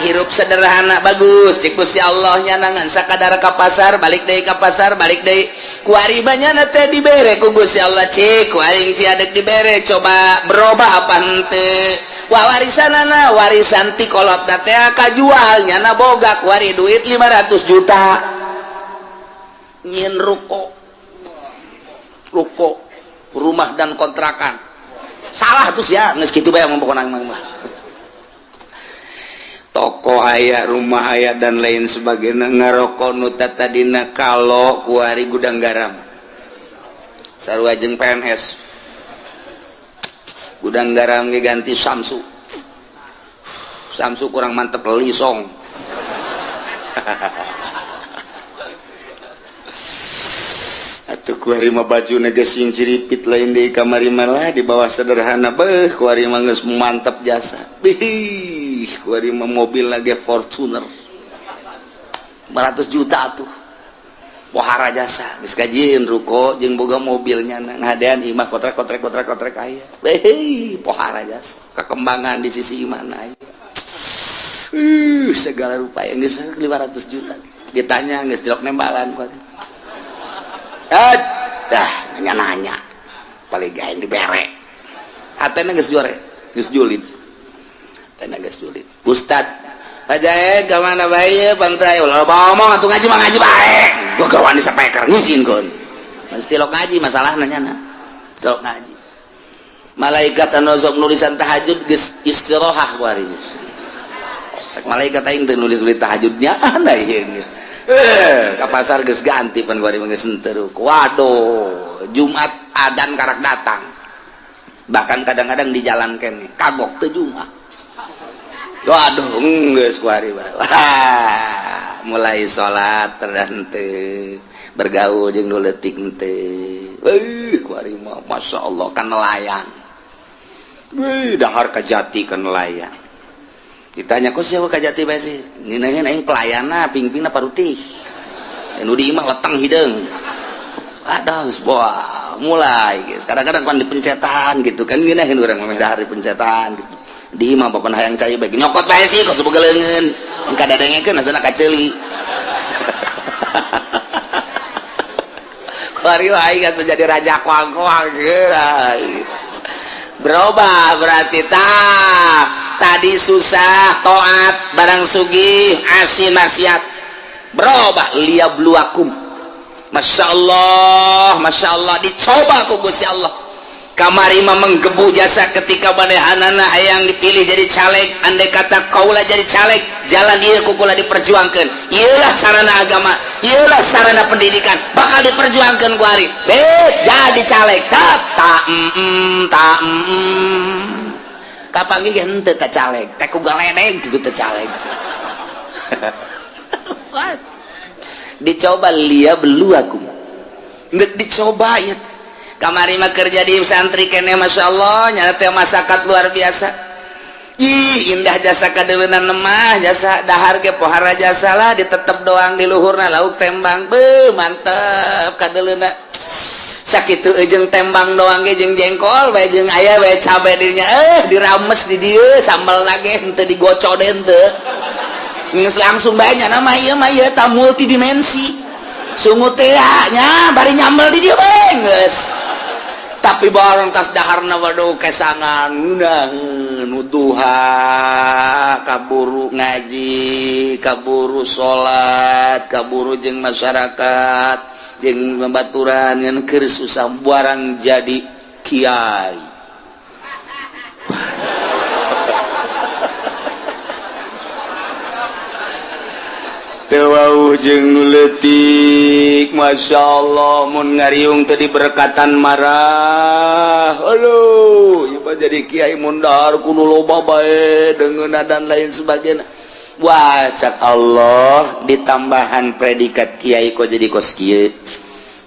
hirup sederhana bagus cik Gusti Allah nyana ngan sakadar ka pasar balik deui ka pasar balik deui kuari banyana teh dibere ku Gusti Allah cik kuaring ciadek dibere coba berubah apa henteu. Warisanana warisan ti kolotna teh kajual nyana boga kuari duit 500 juta nyin ruko rumah dan kontrakan salah tuh ya geus kitu bae ngomong pokona mah. Toko aya, rumah aya dan lain sebagainya, ngarokok nu tadina kalau kuari gudang garam sarua jeung PNS gudang garam ge ganti Samsu kurang mantep lisong. Atuh kuari mah bajuna geus ciripit lain deui kamari malah di bawah sederhana beuh kuari mah geus mantep jasa. Kuari mah mobil lagi Fortuner 500 juta tuh pohara jasa geus kajieun ruko jeung boga mobilnya ngadean imah kotrek aya pohara jasa kekembangan di sisi mana aya segala rupa yang geus 500 juta ditanya geus dilok nembalan kuari dah nanya paling gaen dibere hatena geus juare geus julid tenaga sulit. Ustad Ajaib kemana bayi pantai ulah ngomong atuh ngaji mah ngaji bae gua kawan disampaikan ngizin kon mesti lok ngaji masalah nanya lok ngaji malaikat anu sok nulisan tahajud geus istirahah kuari cek malaikat aing teu nulis tahajudnya ana ieu ka pasar geus ganti pan kuari geus henteu waduh Jumat adzan karak datang bahkan kadang-kadang di jalan kene kagok teu Jumat. Waduh, geus kuari mulai sholat teu bergaul jeung nu leutik teu. Kuari mah masyaallah kan nelayan. Dahar ka Jati ka nelayan. Ditanya kok siapa ka Jati bae sih? Ngeunaheun aing pelayana pingpingna parutih. Nu di imah leteng hideung. Aduh, wah, mulai guys. Kadang-kadang pan dipencetan gitu kan ngeunaheun urang mah dahar dipencetan gitu. Di imah pokon hayang cai bae nyokot bae sih kos bogeleungeun engka dadengekeun asana kaceuli kuari wae geus jadi raja kuang-kuang berubah berarti tadi susah taat barang sugih asin maksiat berubah liyabluwakum. Masya Allah dicoba ku Gusti Allah. Kamari mah menggebu jasa ketika badehanana hayang dipilih jadi caleg, andai kata kaulah jadi caleg, jalan ieu kukula diperjuangkeun. Ieulah sarana agama, ieulah sarana pendidikan, bakal diperjuangkeun ku ari. Jadi caleg, kapan ge henteu teh caleg, teh ku galedeg kitu teh caleg. Dicoba liyabluwakum. Ngeuk dicoba ya. Kamari mah kerja di santri kene Masya Allah nyata masyarakat luar biasa. Ih indah jasa kadeuleuna mah jasa dahar ge pohara jasa lah ditetep doang di luhurna lauk tembang beuh mantep kadeuleuna. Sakitu jeung tembang doang ge jeung jengkol bae jeung aya bae cabe dirinya dirames di dieu sambelna ge henteu digocok deui henteu. Geus langsung bae nya mah ieu tah multidimensi. Sungut teh nya bari nyambel di dieu bae geus. Tapi barang tas daharna waduh kesangan ngunaheun nuduha kaburu ngaji kaburu salat kaburu jeung masyarakat jeung babaturan ngan keur susah barang jadi kiai. Tewauh jeung nu leutik Masya Allah mun ngariung tadi berkatan marah aduh ieu jadi kiai mun dahar kudu loba bae deungeunna dan lain sebagainya. Wah cak Allah ditambahan predikat kiai kok jadi kos kieu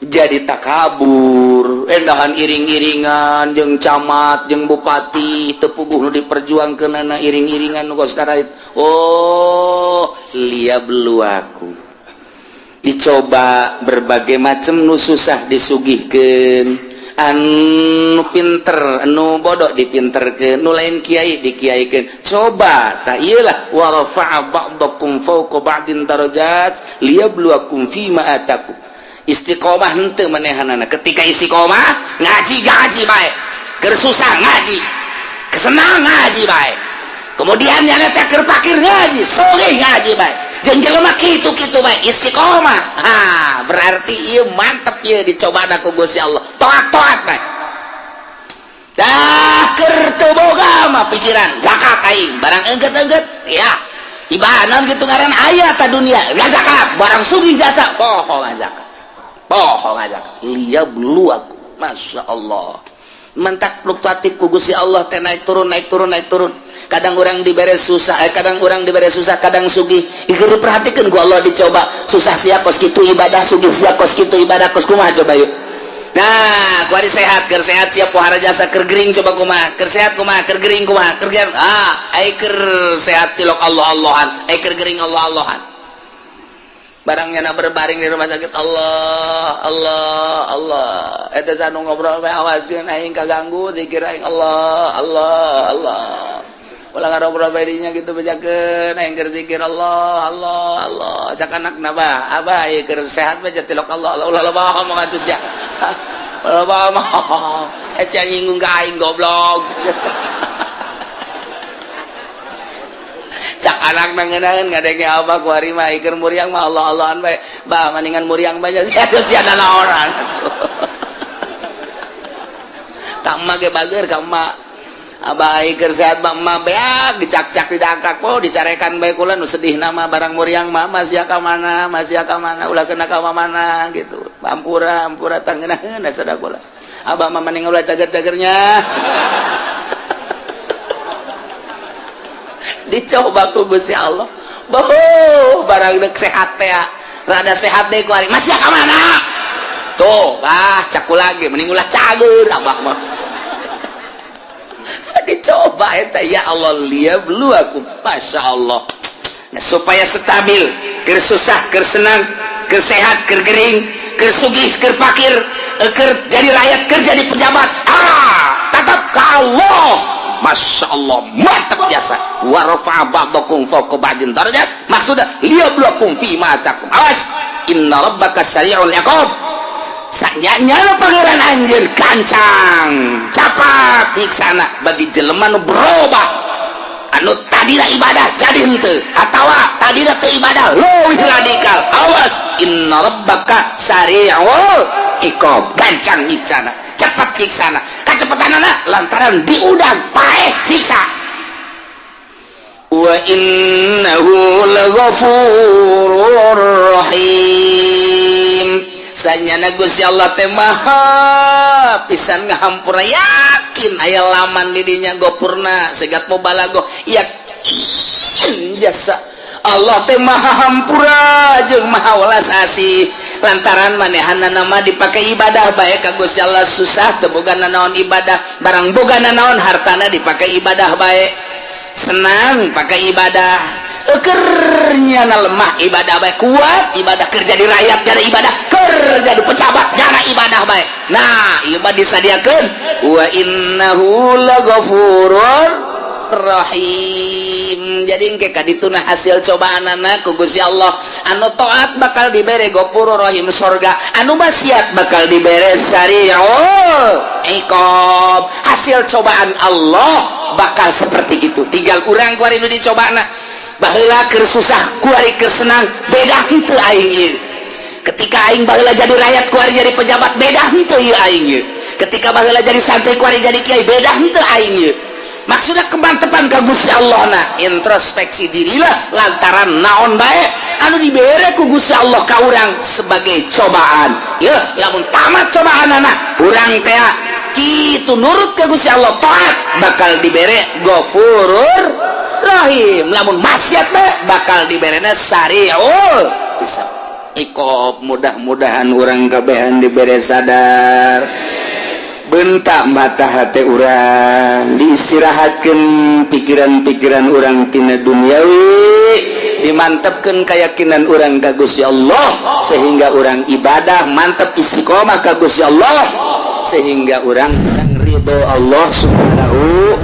jadi takabur endahan iring-iringan jeung camat jeung bupati teu puguh nu diperjuangkeunana iring-iringan nu kos karait. Oh liyabluwakum dicoba berbagai macam nu susah disugihkeun anu pinter anu bodoh dipinterkeun nu lain kiai dikiaikeun coba ta ieulah wa rafa'a ba'dakum fawqa ba'din darajat liyabluwakum fima atakum. Istiqomah henteu manehanana ketika istiqomah ngaji bae keur susah ngaji kesenang ngaji bae kemudian nyana teh keur pakir ngaji soge ngaji bae jeung jelema kitu-kitu bae istiqomah. Berarti ieu mantep ieu dicobana ku Gusti Allah toat-toat bae dah keur teu boga mah pikiran zakat aing barang engget-engget ya ibadah naon kitu ngaran aya ta dunia ya zakat barang sugih jasa poho zakat liyabluwakum. Masya Allah mentak fluktuatif ku Gusti Allah teh naik turun kadang orang dibere susah kadang orang dibere susah kadang sugih keur diperhatikeun ku Allah dicoba susah sia kos kitu ibadah sugih sia kos kitu ibadah kos kumaha coba yuk. Nah kuari sehat keur sehat siap pohara jasa keur gering coba kumaha keur sehat kumaha keur gering kumaha keur ai keur sehat tilok Allah-Allahan ai keur gering Allah-Allahan barangnya na berbaring di rumah sakit Allah eta sanu ngobrol bae awaskeun aing kaganggu zikir aing Allah ulah ngarobrol bae dinya kitu bejakeun aing keur zikir Allah cak anakna ba abah ieu keur sehat bae tilok Allah ulah loba ngomong atuh sia loba mah sia nyinggung ka aing goblok cak anak nangeunaan ngadenge apa ku ari mah keur muriang mah Allah-Allahan bae bah maningan muriang bae sia sia naonan ka emma ge bager ka emma abah keur sehat mah emma beak dicak-cak didangkak po dicarekan bae kula nu sedih nama barang muriang mah masih ka mana ulah kena ka mana gitu ampura tangeunahna sada kula abah mah maning ulah cager-cagernya dicoba ku Gusti Allah barang dek sehat teh rada sehat deh ku ari masih ka mana tuh caku lagi mending ulah cager abah mah dicoba eta ya Allah liyabluwakum. Masya Allah nah, supaya stabil keur susah keur senang keur sehat keur gering keur sugih keur fakir keur jadi rakyat keur jadi pejabat tetap ka Allah. Masya Allah mantap biasa wa rafa'a ba'dakum fawqa ba'din darajat maksudnya liyabluwakum fima atakum. Awas inna rabbaka sari'ul iqab sanyanya pangeran anjeun kancang capat iksana bagi jelema nu berubah anu tadina ibadah jadi henteu atawa tadina teu ibadah leuwih radikal. Awas, inna rabbaka sari'ul iqab, gancang nyiksana, cepat nyiksana. Kacepetanana lantaran diudang paeh siksa. Wa innahu laghafurur rahim. Sanyana Gusti Allah teh maha pisan ngahampura, yakin aya laman di dinya gopurna segat mubalaghah, yakin jasa Allah teh maha hampura jeung maha welas asih. Lantaran manehanna nama dipakai ibadah bae ka Gusti Allah susah teu boga naon ibadah, barang boga naon hartana dipakai ibadah bae, senang pakai ibadah, kernya lemah ibadah baik, kuat ibadah, kerja di rakyat gara ibadah, kerja di pejabat gara ibadah baik. Nah ibadah disadiakeun wa innahu laghafurur rahim. Jadi engke kadituna hasil cobaanana ku Gusti Allah, anu taat bakal dibere ghafurur rahim sorga, anu maksiat bakal dibere sari'ul iqab. Hasil cobaan Allah bakal seperti itu. Tinggal urang kuari nu dicobana baheula keur susah kuari keur senang, beda henteu aing ieu. Ketika aing baheula jadi rakyat kuari jadi pejabat, beda henteu ieu aing ieu. Ketika baheula jadi santri kuari jadi kiai, beda henteu aing ieu. Maksudnya kemantepan ka Gusti Allah na introspeksi dirilah lantaran naon bae anu dibere ku Gusti Allah ka urang sebagai cobaan. Ye lamun tamat cobaanana urang teh kitu nurut ka Gusti Allah taat bakal dibere ghafurur rahim, lamun maksiat teh bakal diberena sari'ul iqab. Mudah-mudahan urang kabehan dibere sadar, bentak mata hati urang, diistirahatkeun pikiran-pikiran urang tina duniawi, dimantepkeun keyakinan urang ka Gusti Allah sehingga urang ibadah mantep istiqomah ka Gusti Allah sehingga urang ridho Allah subhanahu